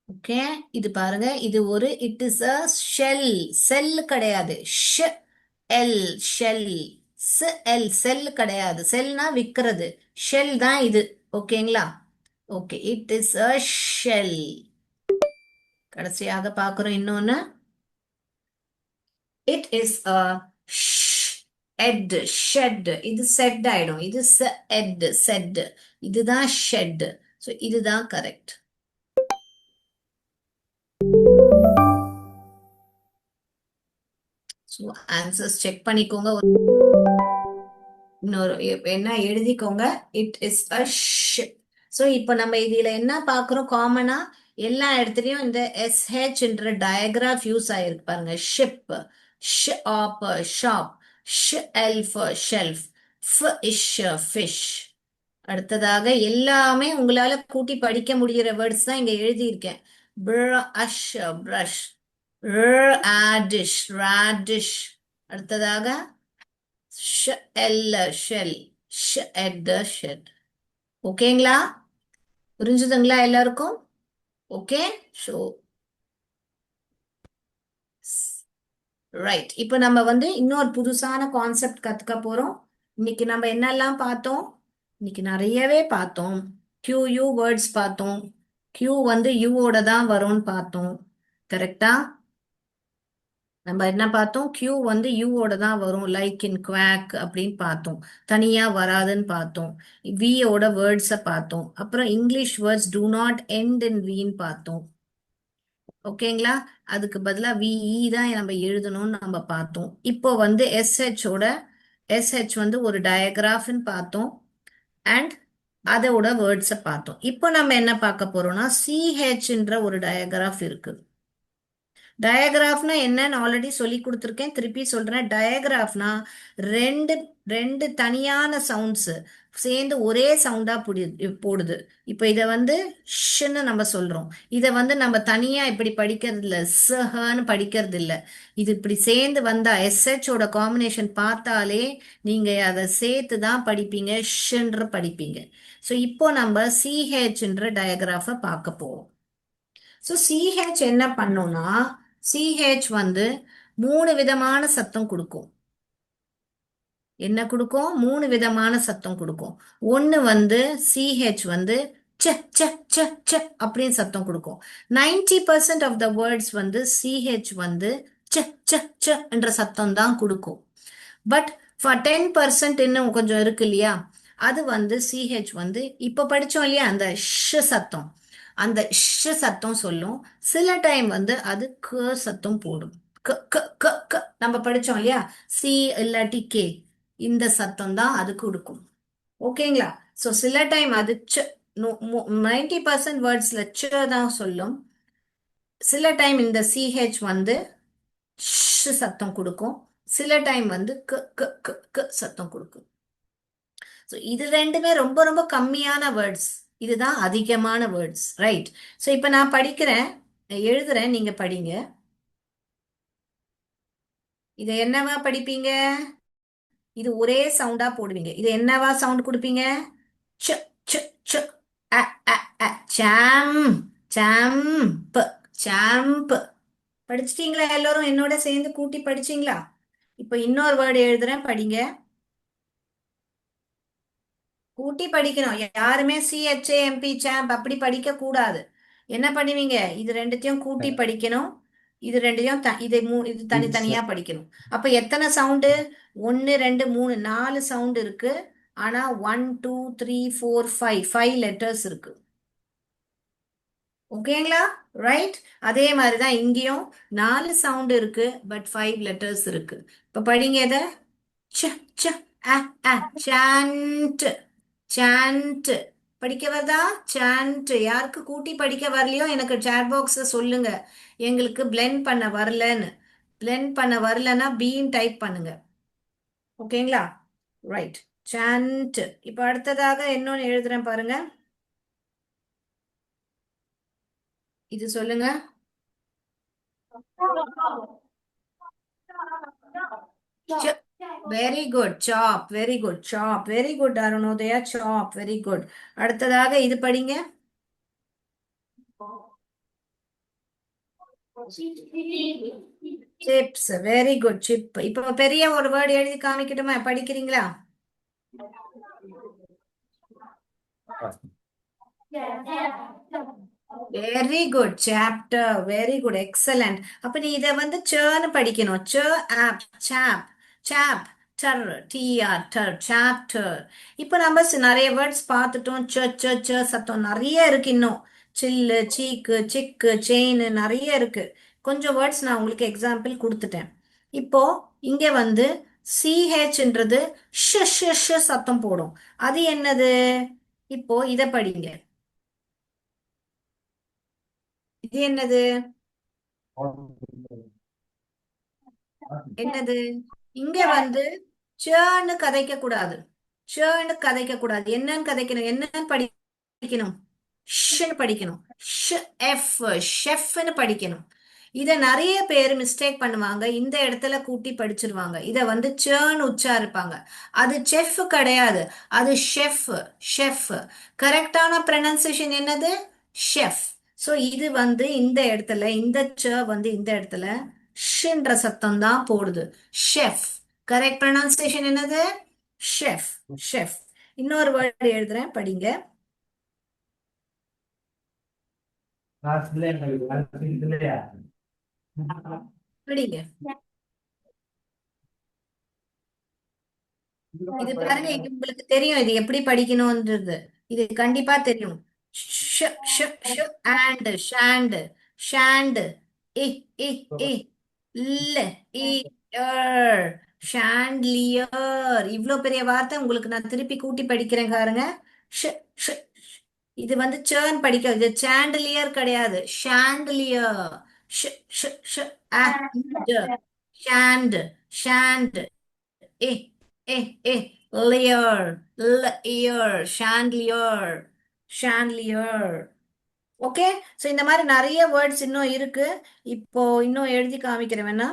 Okay. இது பாருங்க. இது ஒரு it is a shell. Cell கிடையாது. ஷ் எல் ஷெல். ஸ் எல் செல் கிடையாது. செல்னா விக்கிறது. ஷெல் தான் இது. ஓகேங்களா? Okay. It is a shell. கடைசியாக பார்க்கிறோம் இன்னொன்னு. இட் இஸ் அ எட் ஷெட். இது செட் ஆயிடும். இது எட் செட். இதுதான் ஷெட். ஸோ இதுதான் கரெக்ட். ஸோ ஆன்சர்ஸ் செக் பண்ணிக்கோங்க. இன்னொரு என்ன எழுதிக்கோங்க. It is a ship. So இப்போ நம்ம இதுல என்ன பார்க்குறோம்? காமனா எல்லா இடத்துலயும் இந்த எஸ்ஹெச்ன்ற டயக்ராஃப் யூஸ் ஆயிருக்கு பாருங்க. ஷிப், ஷ் ஆப் ஷாப், ஷ் எல்ஃப் ஷெல்ஃப், ஃப் இஷ் ஃபிஷ். அடுத்ததாக எல்லாமே உங்களால கூட்டி படிக்க முடிகிற வேர்ட்ஸ் தான் இங்க எழுதியிருக்கேன். Ash brush, ஆடிஷ் radish. அடுத்ததாக ஷ எல்ல ஷெல். ஷ at the ஷெட். ஓகேங்களா? புரிஞ்சுதுங்களா எல்லாருக்கும்? ஓகே. ஸோ ரைட், இப்போ நம்ம வந்து இன்னொரு புதுசான கான்செப்ட் கத்துக்க போறோம். இன்னைக்கு நம்ம என்னெல்லாம் பார்த்தோம்? இன்னைக்கு நிறையவே பார்த்தோம். கியூ யூ வேர்ட்ஸ் பார்த்தோம். கியூ வந்து யூவோட தான் வரும்னு பார்த்தோம். கரெக்டா? நம்ம என்ன பார்த்தோம்? கியூ வந்து யூவோட தான் வரும், லைக் இன் குவாக் அப்படின்னு பார்த்தோம். தனியா வராதுன்னு பார்த்தோம். வியோட வேர்ட்ஸை பார்த்தோம். அப்புறம் English words do not end in வின்னு பார்த்தோம். ஓகேங்களா? அதுக்கு பதிலா விஇ தான் நம்ம எழுதணும்னு நம்ம பார்த்தோம். இப்போ வந்து எஸ்ஹெச் வந்து ஒரு டயக்ராஃப்னு பார்த்தோம். அண்ட் அதோட வேர்ட்ஸை பார்த்தோம். இப்போ நம்ம என்ன பார்க்க போறோம்னா சிஹெச்ன்ற ஒரு டயக்ராஃப் இருக்கு. டயக்ராஃப்னா என்னன்னு ஆல்ரெடி சொல்லி கொடுத்துருக்கேன், திருப்பி சொல்றேன். டயக்ராஃப்னா ரெண்டு ரெண்டு தனியான சவுண்ட்ஸ் சேர்ந்து ஒரே சவுண்டா போடுது. இப்போ இதை வந்து ஷ்ன்னு நம்ம சொல்றோம். இதை வந்து நம்ம தனியா இப்படி படிக்கிறது இல்ல, ஸ்ஹன்னு படிக்கிறது இல்ல. இது இப்படி சேர்ந்து வந்தா எஸ்ஹெச்சோட காம்பினேஷன் பார்த்தாலே நீங்க அதை சேர்த்து தான் படிப்பீங்க, ஷ்ன்ற படிப்பீங்க. ஸோ இப்போ நம்ம சிஹெச்ன்ற டயக்ராஃபை பார்க்க போறோம். ஸோ சிஹெச் என்ன பண்ணும்னா, சிஹெச் வந்து மூணு விதமான சத்தம் கொடுக்கும். என்ன கொடுக்கும்? மூணு விதமான சத்தம் கொடுக்கும். ஒன்னு வந்து சிஹெச் வந்து ச ச ச ச அப்படின்னு சத்தம் கொடுக்கும். 90% ஆஃப் த வேர்ட்ஸ் வந்து சிஹெச் வந்து ச ச ச என்ற சத்தம் தான் கொடுக்கும். பட் ஃபார் 10% இன்னும் கொஞ்சம் இருக்கு இல்லையா, அது வந்து சிஹெச் வந்து இப்ப படிச்சோம் இல்லையா அந்த ஷ் சத்தம், அந்த ஷ் சத்தம் சொல்லும். சில டைம் வந்து அது க சத்தம் போடும். க க க க நம்ம படிச்சோம் இல்லையா, சி இல்லாட்டி கே, இந்த சத்தம் தான் அது கொடுக்கும். ஓகேங்களா? ஸோ சில டைம் அது 90% வேர்ட்ஸ்ல ச தான் சொல்லும். சில டைம் இந்த சிஹெச் வந்து ஷ் சத்தம் கொடுக்கும். சில டைம் வந்து க க க க சத்தம் கொடுக்கும். ஸோ இது ரெண்டுமே ரொம்ப ரொம்ப கம்மியான வேர்ட்ஸ், இதுதான் அதிகமான வேர்ட்ஸ். ரைட்? ஸோ இப்போ நான் படிக்கிறேன், எழுதுறேன், நீங்க படிங்க. இதை என்னவா படிப்பீங்க? இது ஒரே சவுண்டா போடுவீங்க. இது என்னவா சவுண்ட் கொடுப்பீங்க? ச் ச் ச் அ அ அ சாம் சாம்ப் சாம்ப். படிச்சிட்டீங்களா? எல்லாரும் என்னோட சேர்ந்து கூட்டி படிச்சீங்களா? இப்போ இன்னொரு வேர்டு எழுதுறேன், படிங்க. கூட்டி படிக்கணும். யாருமே சிஹெச்ஏஎம்பி சாம்ப் அப்படி படிக்க கூடாது. என்ன பண்ணுவீங்க? இது ரெண்டுத்தையும் கூட்டி படிக்கணும். இது ரெண்டையும் இது தனித்தனியா படிக்கணும். அப்ப எத்தனை சவுண்டு? ஒன்னு ரெண்டு மூணு நாலு சவுண்ட் இருக்கு. ஆனா 1 2 3 4 5 லெட்டர்ஸ் இருக்கு. ஓகேங்களா? ரைட்? அதே மாதிரிதான் இங்கேயும் நாலு சவுண்ட் இருக்கு, பட் 5 லெட்டர்ஸ் இருக்கு. இப்ப படிங்க இத. ச்ச ச்ச அ அ சாண்ட் சாண்ட். படிக்க வருதா? சாண்ட். யாருக்கு கூட்டி படிக்க வரலையோ எனக்கு சாட் பாக்ஸ்ல சொல்லுங்க. எங்களுக்கு பிளெண்ட் பண்ண வரலன்னு. பிளெண்ட் பண்ண வரலன்னா பீன் டைப் பண்ணுங்க. ஓகேங்களா? ரைட். சாண்ட். இப்போ அடுத்ததாக இன்னொன்னு எழுதுறேன் பாருங்க. இது சொல்லுங்க. வெரி குட், சாப். வெரி குட், சாப். வெரி குட் அருணோதயா, சாப். Very good. அடுத்ததாக இது படிங்க. சிப்ஸ். Very good, chip. இப்போ பெரிய ஒரு வேர்டு எழுதி காமிக்கட்டுமா? படிக்கிறீங்களா? Very good, chapter. Very good, excellent. அப்ப நீ இதை வந்து சேர்னு படிக்கணும். ச ஆப் சாப் சாப் டர் டிஆர் டர் சாப்டர். இப்போ நம்ம நிறைய வேர்ட்ஸ் பார்த்துட்டோம். ச ச ச சத்தம் நிறைய இருக்கு இன்னும். சில்லு சீக்கு சிக்கு செயின் நிறைய இருக்கு. கொஞ்சம் வேர்ட்ஸ் நான் உங்களுக்கு எக்ஸாம்பிள் கொடுத்துட்டேன். இப்போ இங்க வந்து சிஹெச்ன்றது ஷ ஷ ஷ சத்தம் போடும். அது என்னது? இப்போ இத படிங்க. இது என்னது? என்னது? இங்க வந்து சேர்ன்னு கதைக்க கூடாது. சேர்ன்னு கதைக்க கூடாது. என்னன்னு கதைக்கணும்? என்னன்னு படிக்கணும்? ஷ்ன்னு படிக்கணும். ஷ் எஃப் ஷெஃப்னு படிக்கணும். இத நிறைய பேர் மிஸ்டேக் பண்ணுவாங்க, இந்த இடத்துல கூட்டி படிச்சிருவாங்க. இத வந்து சேர்ன்னு உச்சாரிப்பாங்க. அது செஃப் கிடையாது, அது ஷெஃப். ஷெஃப். கரெக்டான ப்ரனன்சியேஷன் என்னது? ஷெஃப். ஸோ இது வந்து இந்த இடத்துல, இந்த ச வந்து இந்த இடத்துல ஷ்ன்ற சத்தம் தான் போடுது. ஷெஃப். கரெக்ட் ப்ரனன்சியேஷன் என்னது? ஷெஃப். ஷெஃப். இன்னொரு வேர்டு எழுதுறேன், படிங்க. கிளாஸ்ல இல்லையா? படிங்க. இது பாருங்க, இது உங்களுக்கு தெரியும் இது எப்படி படிக்கணும்ன்றது. இது கண்டிப்பா தெரியும். ஷ ஷ ஷ ஆண்ட் ஷாண்ட். ஷாண்ட். இ இ இ இல்ல. இ ஏர். ஷாண்ட்லியர். இவ்ளோ பெரிய வார்த்தை உங்களுக்கு நான் திருப்பி கூட்டி படிக்கிறேன் பாருங்க. ஷ ஷ ஷ். இது வந்து சேர்ன் படிக்க, இது சாண்டலியர் கிடையாது, ஷாண்ட்லியர். ஷ ஷ ஷ ஆண்ட். ஷாண்ட். ஷாண்ட். ஏ ஏ ஏ லியர். லியர். ஷாண்ட்லியர். ஷாண்ட்லியர். ஓகே. ஸோ இந்த மாதிரி நிறைய வேர்ட்ஸ் இன்னும் இருக்கு. இப்போ இன்னும் எழுதி காமிக்கிறேன் வேணா.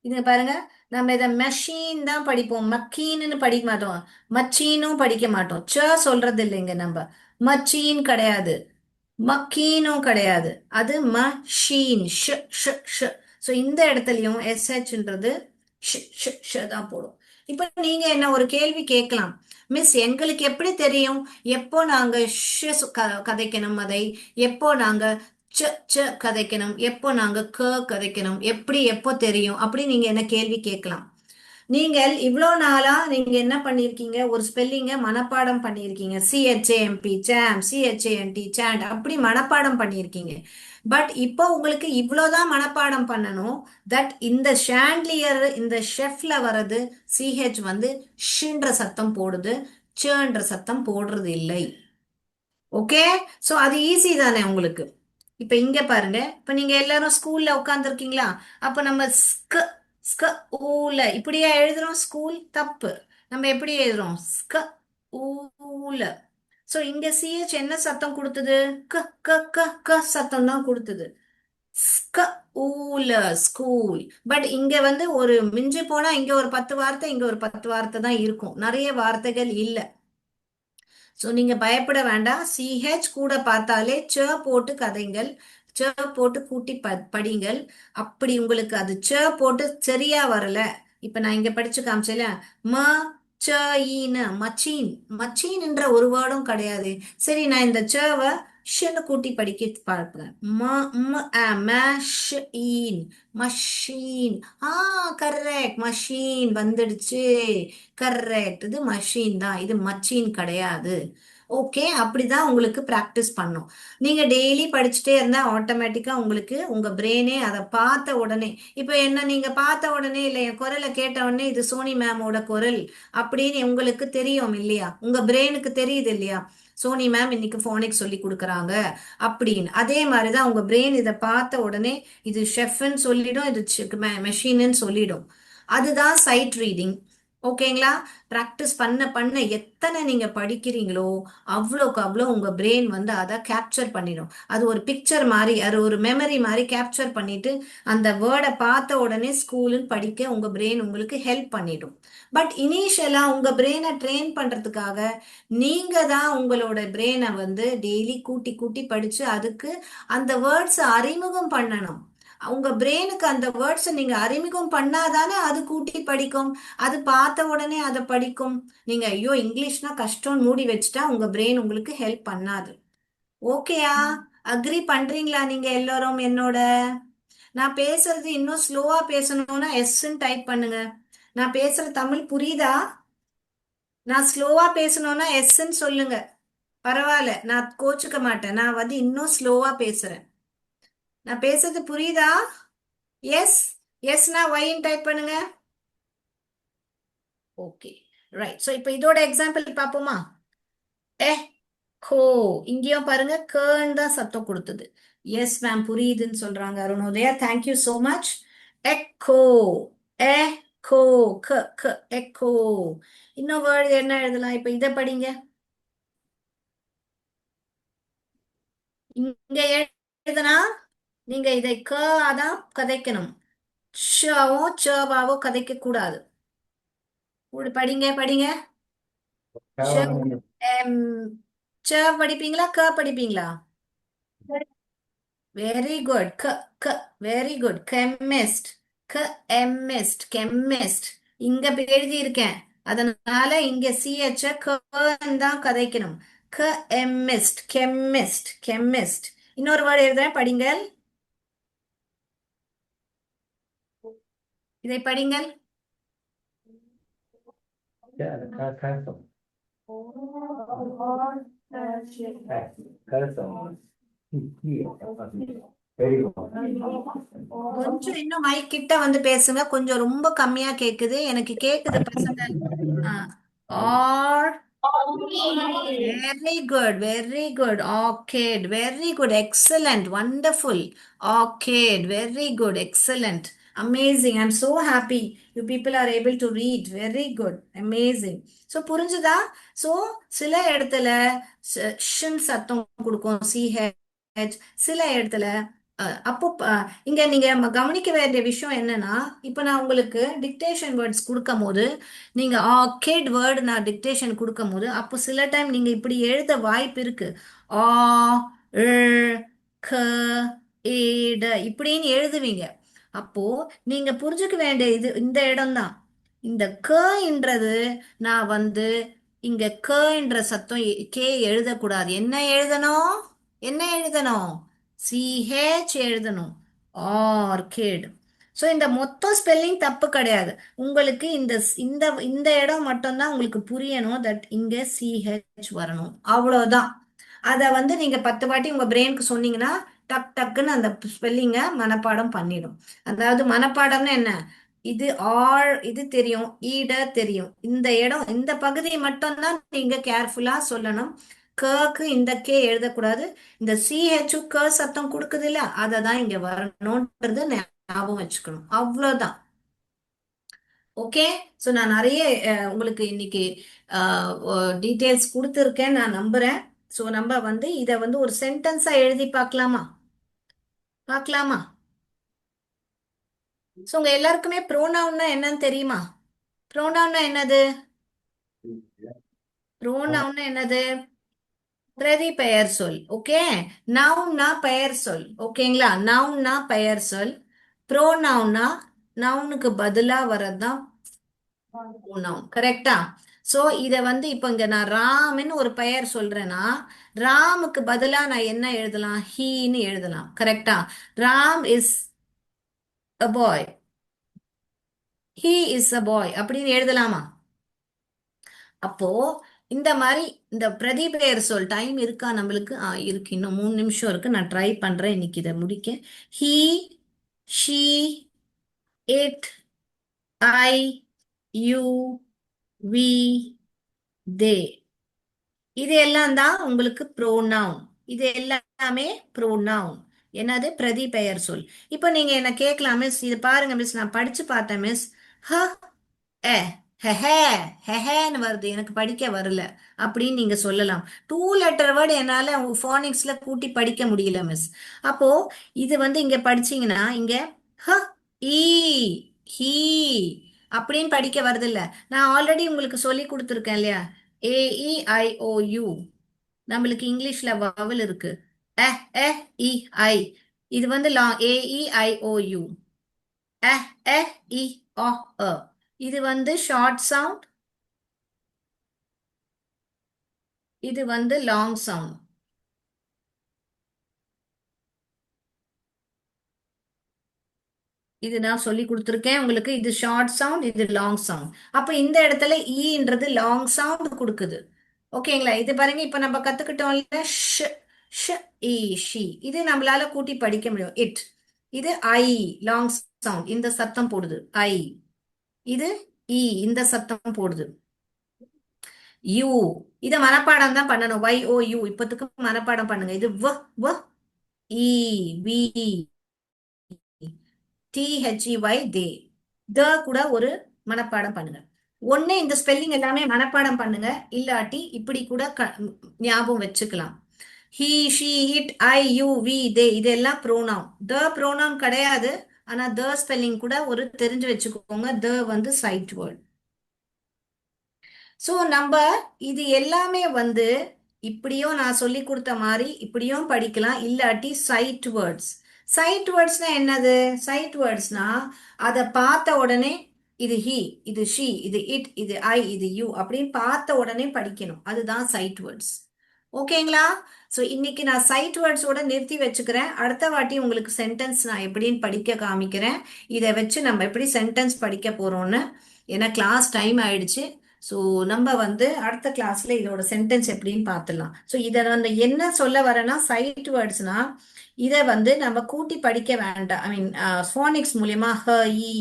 இது பாருங்க, நம்ம இதை மெஷின் தான் படிப்போம், மக்கீன்னு படிக்க மாட்டோம். மச்சீனும் படிக்க மாட்டோம். சொல்றது இல்லைங்க நம்ம. மச்சீன் கிடையாது, மக்கீனும் கிடையாது, அது மஷீன். ஷ் ஷ் ஷ். ஸோ இந்த இடத்துலயும் எஸ்ஹெச்ன்றது ஷ் ஷ் ஷ் தான் போடும். இப்போ நீங்க என்ன ஒரு கேள்வி கேட்கலாம், மிஸ் எங்களுக்கு எப்படி தெரியும் எப்போ நாங்க கதைக்கணும் அதை, எப்போ நாங்க ச ச கதைக்கணும், எப்போ நாங்க கதைக்கணும், எப்படி எப்போ தெரியும் அப்படி நீங்க என்ன கேள்வி கேட்கலாம். நீங்கள் இவ்வளோ நாளா நீங்க என்ன பண்ணிருக்கீங்க, ஒரு ஸ்பெல்லிங்க மனப்பாடம் பண்ணியிருக்கீங்க. சிஹெச்ஏஎம்பி சாம், சிஹெச்ஏஎன்டி சாண்ட், அப்படி மனப்பாடம் பண்ணியிருக்கீங்க. பட் இப்போ உங்களுக்கு இவ்வளோதான் மனப்பாடம் பண்ணணும். தட் இந்த ஷாண்ட்லியர், இந்த ஷெஃப்ல வர்றது சிஹெச் வந்து ஷின்ற சத்தம் போடுது, சேன்ற சத்தம் போடுறது இல்லை. ஓகே. ஸோ அது ஈஸி தானே உங்களுக்கு. இப்ப இங்க பாருங்க, இப்ப நீங்க எல்லாரும் ஸ்கூல்ல உட்காந்துருக்கீங்களா? அப்ப நம்ம ஸ்க ஸ்க ஊல இப்படியா எழுதுறோம்? ஸ்கூல் தப்பு. நம்ம எப்படி எழுதுறோம்? ஸ்க ஊல. சோ இங்க சிஹெச் என்ன சத்தம் கொடுத்தது? க க க க சத்தம் தான் கொடுத்தது. ஸ்க ஊல ஸ்கூல். பட் இங்க வந்து ஒரு மிஞ்சி போனா இங்க ஒரு 10 வார்த்தை, இங்க ஒரு 10 வார்த்தை தான் இருக்கும், நிறைய வார்த்தைகள் இல்ல. ஸோ நீங்க பயப்பட வேண்டாம். சிஹெச் கூட பார்த்தாலே ச போட்டு கதைங்கள், ச போட்டு கூட்டி படிங்கள். அப்படி உங்களுக்கு அது ச போட்டு சரியா வரல, இப்ப நான் இங்க படிச்சு காமிச்சேல, ம ச ஈன்னு மச்சீன். மச்சீன்ன்ற ஒரு வேர்டும் கிடையாது. சரி, நான் இந்த சவ ஷன்னு கூட்டி படிக்க பார்ப்பேன். ம ம அ மஷ் ஈன். மஷீன். ஆ, கரெக்ட், மஷீன் வந்துடுச்சு. கரெக்ட், இது மஷீன் தான், இது மச்சீன் கிடையாது. ஓகே. அப்படிதான் உங்களுக்கு ப்ராக்டிஸ் பண்ணும். நீங்க டெய்லி படிச்சுட்டே இருந்தா ஆட்டோமேட்டிக்கா உங்களுக்கு உங்க பிரெயினே அதை பார்த்த உடனே, இப்போ என்ன நீங்க பார்த்த உடனே இல்லை, என் குரலை கேட்ட உடனே இது சோனி மேமோட குரல் அப்படின்னு உங்களுக்கு தெரியும் இல்லையா? உங்க பிரெயினுக்கு தெரியுது இல்லையா? சோனி மேம் இன்னைக்கு போனிக்ஸ் சொல்லி கொடுக்குறாங்க அப்படின்னு. அதே மாதிரிதான் உங்க பிரெயின் இதை பார்த்த உடனே இது ஷெஃப்னு சொல்லிடும், இது மெஷின்னு சொல்லிடும். அதுதான் சைட் ரீடிங். ஓகேங்களா? ப்ராக்டிஸ் பண்ண பண்ண எத்தனை நீங்க படிக்கிறீங்களோ அவ்வளோக்கு அவ்வளோ உங்க பிரெயின் வந்து அதை கேப்சர் பண்ணிடும். அது ஒரு பிக்சர் மாதிரி, அது ஒரு மெமரி மாதிரி கேப்சர் பண்ணிட்டு அந்த வேர்டை பார்த்த உடனே ஸ்கூலுன்னு படிக்க உங்க பிரெயின் உங்களுக்கு ஹெல்ப் பண்ணிடும். பட் இனிஷியலா உங்க பிரெயினை ட்ரெயின் பண்றதுக்காக நீங்க தான் உங்களோட பிரெயினை வந்து டெய்லி கூட்டி கூட்டி படிச்சு அதுக்கு அந்த வேர்ட்ஸ் அறிமுகம் பண்ணணும். உங்க பிரெயினுக்கு அந்த வேர்ட்ஸை நீங்க அறிமுகம் பண்ணாதானே அது கூட்டி படிக்கும், அது பார்த்த உடனே அதை படிக்கும். நீங்க ஐயோ இங்கிலீஷ்னா கஷ்டம்னு மூடி வச்சுட்டா உங்க பிரெயின் உங்களுக்கு ஹெல்ப் பண்ணாது. ஓகேயா? அக்ரி பண்றீங்களா நீங்க எல்லாரும் என்னோட? நான் பேசுறது இன்னும் ஸ்லோவா பேசணும்னா எஸ்ன்னு டைப் பண்ணுங்க. நான் பேசுற தமிழ் புரியுதா? நான் ஸ்லோவா பேசணும்னா எஸ்ன்னு சொல்லுங்க. பரவாயில்ல, நான் கோச்சுக்க மாட்டேன், நான் வந்து இன்னும் ஸ்லோவா பேசுறேன். நான் பேசுறது புரியுதா? எஸ். எஸ்னா ஒய்ன்னு டைப் பண்ணுங்க. ஓகே. ரைட். ஸோ இப்போ இதோட எக்ஸாம்பிள் பார்ப்போமா? ஏ கோ. இங்கேயும் பாருங்க கேர்ன் தான் சத்தம் கொடுத்தது. எஸ் மேம் புரியுதுன்னு சொல்றாங்க Arunodaya, thank you so much. Echo. எ கோ. க க எக்கோ. இன்னும் வேர்டு என்ன எழுதலாம்? இப்ப இதை படிங்க. இங்க எழுதுனா நீங்க இதை க தான் கதைக்கணும். ஷவோ சேவாவோ கதைக்க கூடாது. படிங்க படிங்க. ஷ எம் ச படிப்பீங்களா க படிப்பீங்களா? Very good. க க வெரி குட். கெமிஸ்ட். க எம்மிஸ்ட் கெமிஸ்ட். இங்க எழுதி இருக்கேன். அதனால இங்க சிஹெச் க தான் கதைக்கணும். க எம்மிஸ்ட் கெமிஸ்ட் கெமிஸ்ட். இன்னொரு வேர்டு எழுதுறேன் படிங்கள். இதை படிங்கள். கொஞ்சம் இன்னும் மைக் கிட்ட வந்து பேசுங்க. கொஞ்சம் ரொம்ப கம்மியா கேக்குது. எனக்கு கேக்குது பசங்க. Are very good, very good. Orchid, very good, excellent, wonderful. Orchid, very good, excellent, amazing. I'm so happy you people are able to read. Very good, amazing. So புரிஞ்சுதா? So சில இடத்துல ஷன் சத்தம் கொடுக்கும் CH, சில இடத்துல அப்போ இங்க நீங்க கவனிக்க வேண்டிய விஷயம் என்னன்னா, இப்ப நான் உங்களுக்கு டிக்டேஷன் வேர்ட்ஸ் கொடுக்கும் போது நீங்க ஆர்கிட் வேர்டு நான் டிக்டேஷன் கொடுக்கும் போது அப்போ சில டைம் நீங்க இப்படி எழுத வாய்ப்பு இருக்கு. ஆ ழ், க ஏட இப்படின்னு எழுதுவீங்க. அப்போ நீங்க புரிஞ்சுக்க வேண்டிய இது இந்த இடம்தான். இந்த கன்றது நான் வந்து இங்க கன்ற சத்தம் கே எழுதக்கூடாது. என்ன எழுதணும்? என்ன எழுதணும்? சிஹெச் எழுதணும். ஆர்கிட். ஸோ இந்த மொத்த ஸ்பெல்லிங் தப்பு கிடையாது. உங்களுக்கு இந்த இந்த இந்த இடம் மட்டும்தான் உங்களுக்கு புரியணும். தட் இங்க சிஹெச் வரணும், அவ்வளவுதான். அதை வந்து நீங்க 10 வாட்டி உங்க பிரெயினுக்கு சொன்னீங்கன்னா டக் டக்குன்னு அந்த ஸ்பெல்லிங்க மனப்பாடம் பண்ணிடும். அதாவது மனப்பாடம்னா என்ன? இது ஆள் இது தெரியும், ஈட தெரியும். இந்த இடம் இந்த பகுதியை மட்டும்தான் நீங்க கேர்ஃபுல்லா சொல்லணும். கக்கு இந்த கே எழுதக்கூடாது. இந்த சிஹெச் க சத்தம் கொடுக்குது இல்ல, அதை தான் இங்க வரணும்ன்றது ஞாபகம் வச்சுக்கணும், அவ்வளவுதான். ஓகே. ஸோ நான் நிறைய உங்களுக்கு இன்னைக்கு டீட்டெயில்ஸ் கொடுத்துருக்கேன் நான் நம்புறேன். ஸோ நம்ம வந்து இதை வந்து ஒரு சென்டென்ஸா எழுதி பார்க்கலாமா? பார்க்கலாமா? ஸோ உங்க எல்லாருக்குமே ப்ரோனவுன்னா என்னன்னு தெரியுமா? ப்ரோனவுன்னா என்னது? ப்ரோனவுன்னா என்னது? பிரதி பெயர் சொல். ஓகே. நவுன்னா பெயர் சொல். ஓகேங்களா? நவுன்னா பெயர் சொல். ப்ரோனவுன்னா நவுனுக்கு பதிலா வரதுதான் ப்ரோனவுன். கரெக்டா? சோ இத வந்து இப்ப இங்க நான் ராம்னு ஒரு பெயர் சொல்றேன்னா ராமுக்கு பதிலா நான் என்ன எழுதலாம்? ஹீன்னு எழுதலாம். கரெக்டா? Ram is a boy, he is a boy அப்படின்னு எழுதலாமா? அப்போ இந்த மாதிரி இந்த பிரதிபெயர் சொல் டைம் இருக்கா நம்மளுக்கு? இருக்கு. இன்னும் 3 நிமிஷம் இருக்கு. நான் ட்ரை பண்றேன் இன்னைக்கு இதை முடிக்க. He, she, it, I, you, we, they. இது எல்லாம் தான் உங்களுக்கு ப்ரோனவுன். இது எல்லாமே ப்ரோனவுன். என்னது? பிரதிபெயர் சொல். இப்போ நீங்க என்ன கேட்கலாம், மிஸ் இது பாருங்க மிஸ், நான் படிச்சு பார்த்தேன் மிஸ். ஹ ஏ ஹெஹே ஹெஹேன்னு வருது, எனக்கு படிக்க வரல அப்படின்னு நீங்க சொல்லலாம். 2 லெட்டர் வேர்டு என்னால ஃபோனிக்ஸ்ல கூட்டி படிக்க முடியல மிஸ். அப்போ இது வந்து இங்க படிச்சீங்கன்னா இங்க ஹ ஈ ஹீ அப்படின்னு படிக்க வருது இல்ல. நான் ஆல்ரெடி உங்களுக்கு சொல்லி கொடுத்துருக்கேன் இல்லையா? AEIOU. நம்மளுக்கு இங்கிலீஷ்ல வவல் இருக்கு. அ எ இ ஐ. இது வந்து AEIOU. அ எ இ அ அ. இது வந்து ஷார்ட் சவுண்ட், இது வந்து லாங் சவுண்ட். இது நான் சொல்லி கொடுத்துருக்கேன் உங்களுக்கு. இது ஷார்ட் சவுண்ட், இது லாங் சவுண்ட். அப்ப இந்த இடத்துல ஈன்றது லாங் சவுண்ட் கொடுக்குது. ஓகேங்களா? இது பாருங்க, இப்ப நம்ம கத்துக்கிட்டோம் இல்ல, ஷ் ஷ் இ ஷி. இது நம்மளால கூட்டி படிக்க முடியும். இட். இது ஐ, லாங் சவுண்ட், இந்த சத்தம் போடுது ஐ. இது இ, இந்த சத்தம் போடுது. யூ, இத மனப்பாடம் தான் பண்ணணும். YOU இப்பத்துக்கு மனப்பாடம் பண்ணுங்க. இது வ வ இ வி THEY, தே. த கூட ஒரு மனப்பாடம் பண்ணுங்க. ஒண்ணு இந்த ஸ்பெல்லிங் எல்லாமே மனப்பாடம் பண்ணுங்க, இல்லாட்டி இப்படி கூட ஞாபகம் வச்சுக்கலாம். He she it I you we they இதெல்லாம் ப்ரோனவுன். த ப்ரோனவுன் கிடையாது. ஆனா த ஸ்பெல்லிங் கூட ஒரு தெரிஞ்சு வச்சுக்கோங்க. த வந்து சைட் வேர்ட். ஸோ நம்ம இது எல்லாமே வந்து இப்படியும் நான் சொல்லி கொடுத்த மாதிரி இப்படியும் படிக்கலாம், இல்லாட்டி சைட் வேர்ட்ஸ். சைட் வேர்ட்ஸ்னா என்னது? சைட் வேர்ட்ஸ்னா அதை பார்த்த உடனே இது ஹி, இது ஷி, இது இட், இது ஐ, இது யூ அப்படின்னு பார்த்த உடனே படிக்கணும். அதுதான் சைட் வேர்ட்ஸ். ஓகேங்களா? ஸோ இன்னைக்கு நான் சைட் வேர்ட்ஸோட நிறுத்தி வச்சுக்கிறேன். அடுத்த வாட்டி உங்களுக்கு சென்டென்ஸ் நான் எப்படின்னு படிக்க காமிக்கிறேன். இதை வச்சு நம்ம எப்படி சென்டென்ஸ் படிக்க போறோம்னு. ஏன்னா கிளாஸ் டைம் ஆயிடுச்சு. ஸோ நம்ம வந்து அடுத்த கிளாஸ்ல இதோட சென்டென்ஸ் எப்படின்னு பார்த்துடலாம். ஸோ இதை வந்து என்ன சொல்ல வரேன்னா, சைட் வேர்ட்ஸ்னா இதை வந்து நம்ம கூட்டி படிக்க வேண்டாம். ஐ மீன் ஃபோனிக்ஸ் மூலியமா ஹ இ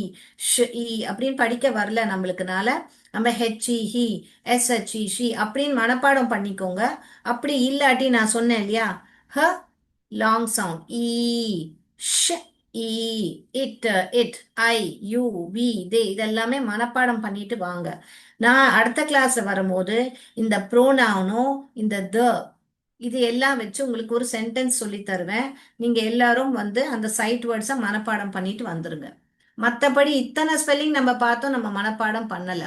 ஷ் இ அப்படின்னு படிக்க வரல நம்மளுக்குனால நம்ம ஹெச்இ ஹி எஸ்ஹெச்இ ஷி அப்படின்னு மனப்பாடம் பண்ணிக்கோங்க. அப்படி இல்லாட்டி நான் சொன்னேன் இல்லையா, ஹ லாங் சவுண்ட் ஈ, ஷ் இ, it it, I you we they இதெல்லாமே மனப்பாடம் பண்ணிட்டு வாங்க. நான் அடுத்த கிளாஸ் வரும்போது இந்த ப்ரோனவுனும் இந்த த இது எல்லாம் வச்சு உங்களுக்கு ஒரு சென்டென்ஸ் சொல்லி தருவேன். நீங்க எல்லாரும் வந்து அந்த சைட் வேர்ட்ஸை மனப்பாடம் பண்ணிட்டு வந்துருங்க. மற்றபடி இத்தனை ஸ்பெல்லிங் நம்ம பார்த்தோம், நம்ம மனப்பாடம் பண்ணல.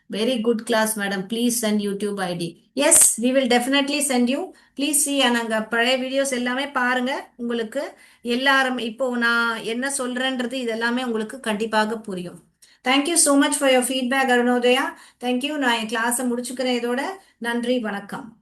Very good class madam. Please send YouTube ID. Yes, we will definitely send you. Please see. நாங்க பழைய வீடியோஸ் எல்லாமே பாருங்க. உங்களுக்கு எல்லாரும் இப்போ நான் என்ன சொல்றேன்றது இதெல்லாமே உங்களுக்கு கண்டிப்பாக புரியும். Thank you so much for your feedback Arunodaya. Thank you. நான் என் கிளாஸை முடிச்சுக்கிறேன் இதோட. நன்றி, வணக்கம்.